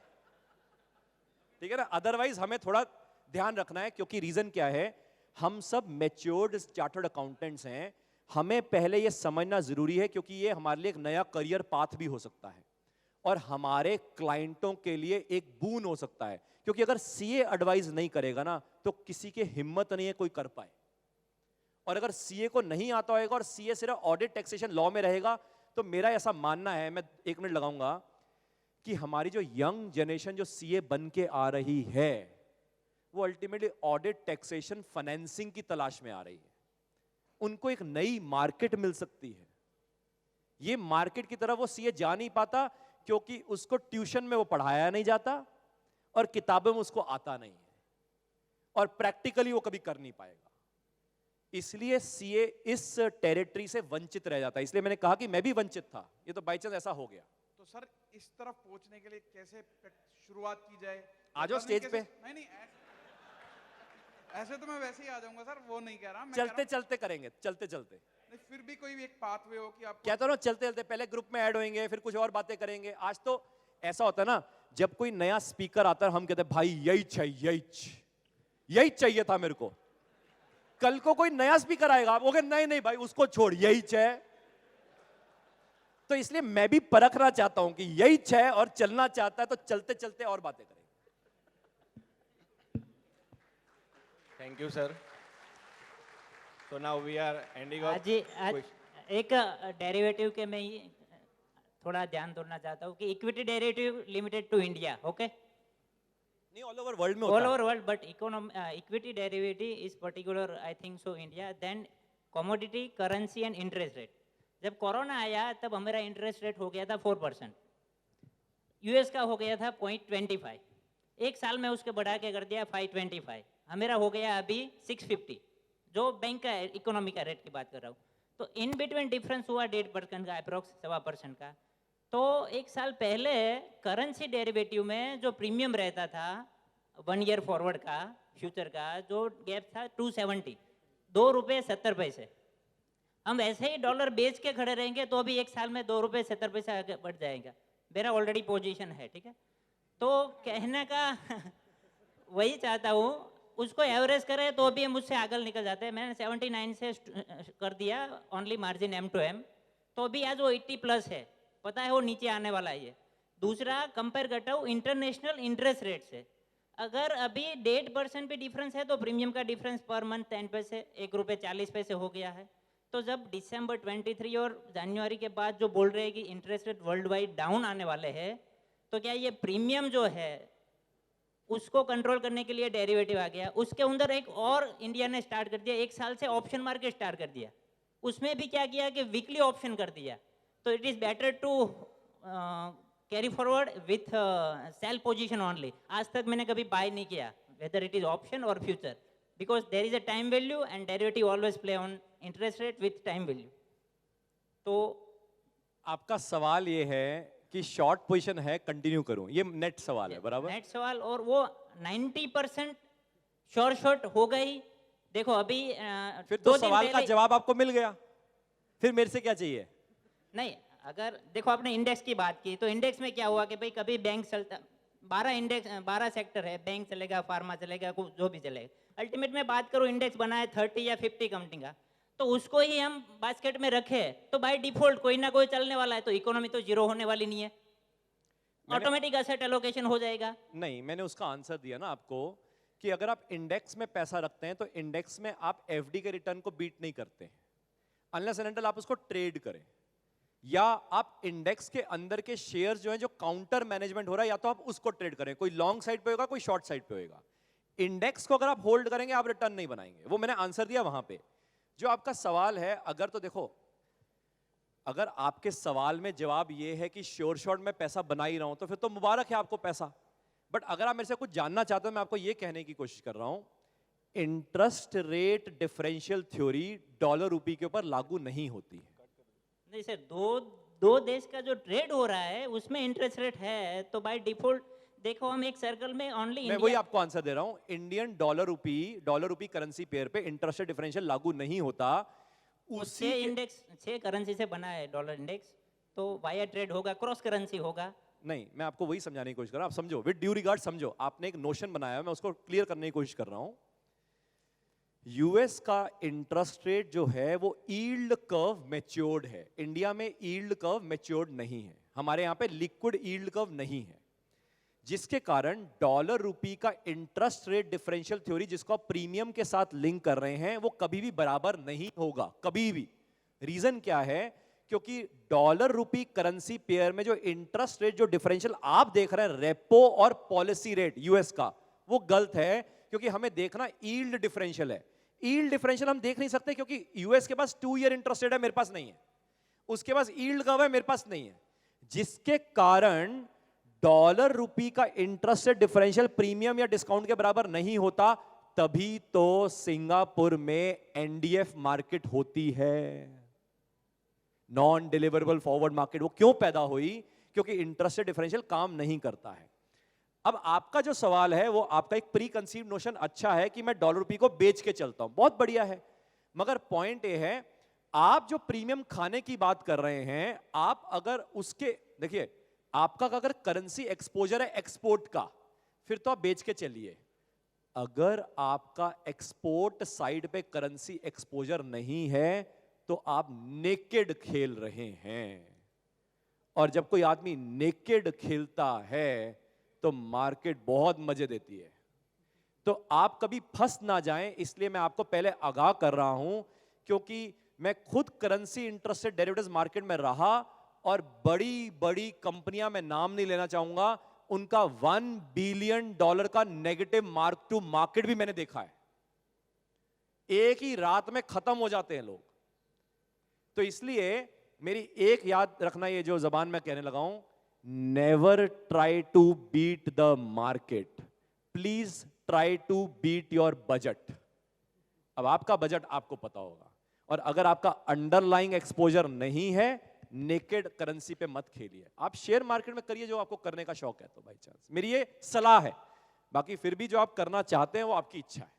Speaker 2: ठीक है ना, अदरवाइज हमें थोड़ा ध्यान रखना है। क्योंकि रीजन क्या है? हम सब मैच्योर्ड चार्टर्ड अकाउंटेंट्स हैं, हमें पहले ये समझना जरूरी है, क्योंकि ये हमारे लिए एक नया करियर पाथ भी हो सकता है और हमारे क्लाइंटों के लिए एक बून हो सकता है। क्योंकि अगर सीए एडवाइस नहीं करेगा ना, तो किसी के हिम्मत नहीं है कोई कर पाए। और अगर सीए को नहीं आता होगा और सीए सिर्फ ऑडिट टैक्सेशन लॉ में रहेगा, तो मेरा ऐसा मानना है, मैं 1 मिनट लगाऊंगा, कि हमारी जो यंग जनरेशन जो सीए बन के आ रही है, वो अल्टीमेटली ऑडिट, टैक्सेशन, फाइनेंसिंग की तलाश में आ रही है। उनको एक नई मार्केट मिल सकती है। ये मार्केट की तरफ वो सीए जा नहीं पाता, क्योंकि उसको ट्यूशन में वो पढ़ाया नहीं जाता और किताबों में उसको आता नहीं है, और प्रैक्टिकली वो कभी कर नहीं पाएगा। इसलिए सीए इस टेरिटरी से वंचित रह जाता है। इसलिए मैंने कहा कि मैं भी वंचित था, ये तो बाई चांस ऐसा हो गया।
Speaker 8: तो सर इस तरफ पहुंचने के लिए कैसे शुरुआत की जाए?
Speaker 2: आ जाओ स्टेज पे।
Speaker 8: नहीं, ऐसे तो मैं वैसे ही आ जाऊंगा सर, वो नहीं कह रहा मैं।
Speaker 2: चलते चलते करेंगे, चलते चलते।
Speaker 8: नहीं, फिर भी कोई एक पाथवे हो कि आप
Speaker 2: कहता हूं चलते चलते, पहले ग्रुप में ऐड होंगे, फिर कुछ और बातें करेंगे। आज तो ऐसा होता है ना, जब कोई नया स्पीकर आता है हम कहते हैं भाई यही चाहिए, यही चाहिए था मेरे को। कल को कोई नया स्पीकर आएगा, आप कहोगे नहीं नहीं भाई उसको छोड़, यही 6। तो इसलिए मैं भी परखना चाहता हूं कि यही 6 और चलना चाहता है तो चलते चलते और बातें करें।
Speaker 3: Thank you, sir. So now we are ending up.
Speaker 9: जी आज एक डेरिवेटिव के मैं ही थोड़ा ध्यान देना चाहता हूँ कि equity derivative limited to India, okay,
Speaker 2: नहीं ऑल ओवर वर्ल्ड में
Speaker 9: ऑल
Speaker 2: होता है।
Speaker 9: Over world, but equity derivative is particular I think so India, then commodity, currency and interest rate. जब कोरोना आया तब हमारा इंटरेस्ट रेट हो गया था 4%, यूएस का हो गया था 0.25, एक साल में उसके बढ़ा के कर दिया 525, हमारा हो गया अभी 650, जो बैंक का इकोनॉमी का रेट की बात कर रहा हूँ। तो इन बिटवीन डिफरेंस हुआ 1.5% का, अप्रोक्स 1.25% का। तो एक साल पहले करेंसी डेरिवेटिव में जो प्रीमियम रहता था 1 ईयर फॉरवर्ड का फ्यूचर का, जो गैप था 270, ₹2.70। हम ऐसे ही डॉलर बेच के खड़े रहेंगे तो अभी एक साल में ₹2.70 आगे बढ़ जाएगा, मेरा ऑलरेडी पोजीशन है, ठीक है। तो कहने का वही चाहता हूँ, उसको एवरेज करे तो अभी मुझसे आगे निकल जाते हैं। मैंने 79 से कर दिया ओनली मार्जिन M2M, तो अभी आज वो 80+ है, पता है वो नीचे आने वाला है ये। दूसरा कंपेयर करता हूँ इंटरनेशनल इंटरेस्ट रेट से, अगर अभी 1.5% भी डिफरेंस है तो प्रीमियम का डिफरेंस पर मंथ 10 पैसे, ₹1.40 हो गया है। तो जब दिसंबर 23 और जनवरी के बाद जो बोल रहे हैं कि interest rate world wide down आने वाले हैं, तो क्या ये प्रीमियम जो है उसको कंट्रोल करने के लिए डेरिवेटिव आ गया। उसके अंदर एक और इंडिया ने स्टार्ट कर दिया, एक साल से ऑप्शन मार्केट स्टार्ट कर दिया, उसमें भी क्या किया कि वीकली ऑप्शन कर दिया। तो it is better to carry forward with sell position only. आज तक मैंने कभी बाय नहीं किया, वेदर इट इज ऑप्शन और future, because there is a time value and derivative always play on interest rate with time value. तो
Speaker 2: आपका सवाल ये है कि शॉर्ट पोजीशन है कंटिन्यू करूं, ये नेट सवाल है, बराबर?
Speaker 9: नेट सवाल, और वो 90% शॉर्ट हो गई। देखो अभी
Speaker 2: फिर तो सवाल का जवाब आपको मिल गया, फिर मेरे से क्या चाहिए?
Speaker 9: नहीं, अगर देखो आपने इंडेक्स की बात की, तो इंडेक्स में क्या हुआ कि भाई कभी बैंक चलता, 12 सेक्टर है, बैंक चलेगा, फार्मा चलेगा, कुछ जो भी चलेगा। अल्टीमेट में बात करूं इंडेक्स बनाए 30 या 50 कंपनी का, तो उसको ही हम बास्केट में रखे तो बाय डिफॉल्ट कोई ना कोई चलने वाला है, तो इकोनॉमी तो जीरो होने वाली नहीं है, ऑटोमेटिक एसेट एलोकेशन हो जाएगा।
Speaker 2: नहीं, मैंने उसका आंसर दिया ना आपको कि अगर आप इंडेक्स में पैसा रखते हैं तो इंडेक्स में आप एफडी के रिटर्न को बीट नहीं करते अनलेस एंड अनटिल आप उसको ट्रेड करें, या आप इंडेक्स के अंदर के शेयर जो है जो काउंटर मैनेजमेंट हो रहा है, या तो आप उसको ट्रेड करें, कोई लॉन्ग साइड पे होगा, कोई शॉर्ट साइड पे होगा। इंडेक्स को अगर आप होल्ड करेंगे आप रिटर्न नहीं बनाएंगे, वो मैंने आंसर दिया वहां पे। जो आपका सवाल है, अगर तो देखो, अगर आपके सवाल में जवाब ये है कि श्योर शॉर्ट में पैसा बना ही रहा हूं तो फिर तो मुबारक है आपको पैसा। बट अगर आप मेरे से कुछ जानना चाहते हो, मैं आपको ये कहने की कोशिश कर रहा हूं, interest rate differential theory dollar रुपये के ऊपर लागू नहीं होती है।
Speaker 9: नहीं सर, दो देश का जो ट्रेड हो रहा है उसमें इंटरेस्ट रेट है, तो बाय डिफॉल्ट देखो हम एक सर्कल में ओनली,
Speaker 2: मैं वही आपको आंसर दे रहा हूं, Indian dollar rupee currency pair पे इंटरेस्ट रेट डिफरेंशियल लागू नहीं होता।
Speaker 9: उसी इंडेक्स 6 करेंसी से बना है डॉलर इंडेक्स, तो वाया ट्रेड होगा, क्रॉस करेंसी होगा।
Speaker 2: नहीं, मैं आपको वही समझाने की कोशिश कर रहा हूं, आप समझो, विद ड्यू रिगार्ड समझो। आपने एक नोशन बनाया, मैं उसको क्लियर करने की कोशिश कर रहा हूं। यूएस का इंटरेस्ट रेट जो है वो यील्ड कर्व मैच्योर्ड है, इंडिया में यील्ड कर्व मैच्योर्ड नहीं है, हमारे यहां पे लिक्विड यील्ड कर्व नहीं है, जिसके कारण डॉलर रुपी का इंटरेस्ट रेट डिफरेंशियल थ्योरी जिसको आप प्रीमियम के साथ लिंक कर रहे हैं वो कभी भी बराबर नहीं होगा, कभी भी। रीजन क्या है? क्योंकि डॉलर रुपी करेंसी पेयर में जो इंटरेस्ट रेट जो डिफरेंशियल आप देख रहे हैं रेपो और पॉलिसी रेट यूएस का, वो गलत है, क्योंकि हमें देखना यील्ड डिफरेंशियल है। यील्ड डिफरेंशियल हम देख नहीं सकते क्योंकि यूएस के पास 2 ईयर इंटरेस्ट रेट है, मेरे पास नहीं है, उसके पास यील्ड कर्व है, मेरे पास नहीं है, जिसके कारण डॉलर रुपी का इंटरेस्ट रेट डिफरेंशियल प्रीमियम या डिस्काउंट के बराबर नहीं होता। तभी तो सिंगापुर में एनडीएफ मार्केट होती है, नॉन डिलीवरेबल फॉरवर्ड मार्केट। वो क्यों पैदा हुई? क्योंकि इंटरेस्ट रेट डिफरेंशियल काम नहीं करता है। अब आपका जो सवाल है वो आपका एक प्री कंसीव्ड नोशन अच्छा है कि मैं डॉलर रुपी को बेच के चलता हूं, बहुत बढ़िया है, मगर पॉइंट ये है आप जो प्रीमियम खाने की बात कर रहे हैं, आप अगर उसके देखिए, आपका अगर करेंसी एक्सपोजर है एक्सपोर्ट का, फिर तो आप बेच के चलिए। अगर आपका एक्सपोर्ट साइड पे करेंसी एक्सपोजर नहीं है तो आप नेकेड खेल रहे हैं, और जब कोई आदमी नेकेड खेलता है तो मार्केट बहुत मजे देती है। तो आप कभी फंस ना जाएं, इसलिए मैं आपको पहले आगाह कर रहा हूं, क्योंकि मैं खुद करेंसी इंटरेस्टेड डेरिवेटिव्स मार्केट में रहा, और बड़ी बड़ी कंपनियां, मैं नाम नहीं लेना चाहूंगा, उनका $1 बिलियन का नेगेटिव मार्क टू मार्केट भी मैंने देखा है। एक ही रात में खत्म हो जाते हैं लोग। तो इसलिए मेरी एक याद रखना, ये जो जबान मैं कहने लगा हूं, never try to beat the market, please try to beat your budget. अब आपका बजट आपको पता होगा, और अगर आपका अंडरलाइंग एक्सपोजर नहीं है, नेकेड करेंसी पे मत खेलिए। आप शेयर मार्केट में करिए जो आपको करने का शौक है, तो बाई चांस मेरी ये सलाह है। बाकी फिर भी जो आप करना चाहते हैं वो आपकी इच्छा है।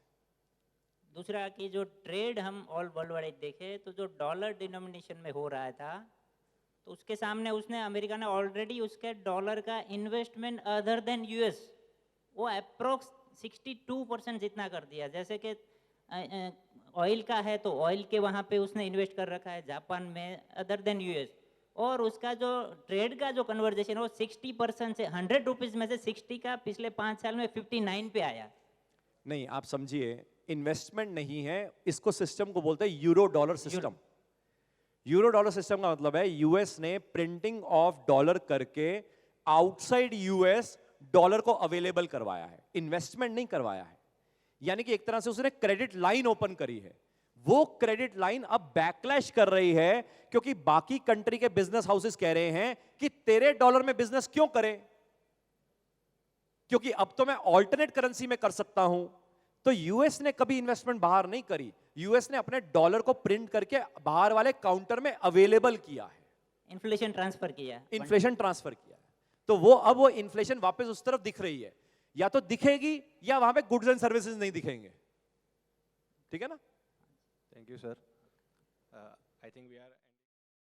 Speaker 9: दूसरा कि जो ट्रेड हम ऑल वर्ल्ड वाइड देखे तो जो डॉलर डिनोमिनेशन में हो रहा था, तो उसके सामने उसने, अमेरिका ने ऑलरेडी उसके डॉलर का इन्वेस्टमेंट अदर देन यूएस वो अप्रोक्स 62% जितना कर दिया। जैसे कि ऑयल का है तो ऑयल के वहाँ पे उसने इन्वेस्ट कर रखा है जापान में अदर देन यूएस, और उसका जो ट्रेड का जो कन्वर्जेशन है वो 60% से 100 रुपीज में से 60 का पिछले 5 साल में 59 पे आया।
Speaker 2: नहीं, आप समझिए, इन्वेस्टमेंट नहीं है, इसको सिस्टम को बोलते हैं euro dollar system. Euro dollar system का मतलब है यूएस ने प्रिंटिंग ऑफ डॉलर करके आउटसाइड यूएस डॉलर को अवेलेबल करवाया है, इन्वेस्टमेंट नहीं करवाया है। यानी कि एक तरह से उसने क्रेडिट लाइन ओपन करी है। वो क्रेडिट लाइन अब बैकलैश कर रही है, क्योंकि बाकी कंट्री के बिजनेस हाउसेस कह रहे हैं कि तेरे डॉलर में बिजनेस क्यों करें, क्योंकि अब तो मैं ऑल्टरनेट करेंसी में कर सकता हूं। तो यूएस ने कभी इन्वेस्टमेंट बाहर नहीं करी, यूएस ने अपने डॉलर को प्रिंट करके बाहर वाले काउंटर में अवेलेबल किया है,
Speaker 9: इन्फ्लेशन ट्रांसफर किया,
Speaker 2: इन्फ्लेशन ट्रांसफर किया है। तो वो अब वो इन्फ्लेशन वापस उस तरफ दिख रही है, या तो दिखेगी या वहां पे गुड्स एंड सर्विसेज नहीं दिखेंगे। ठीक है ना?
Speaker 3: Thank you, sir. I think we are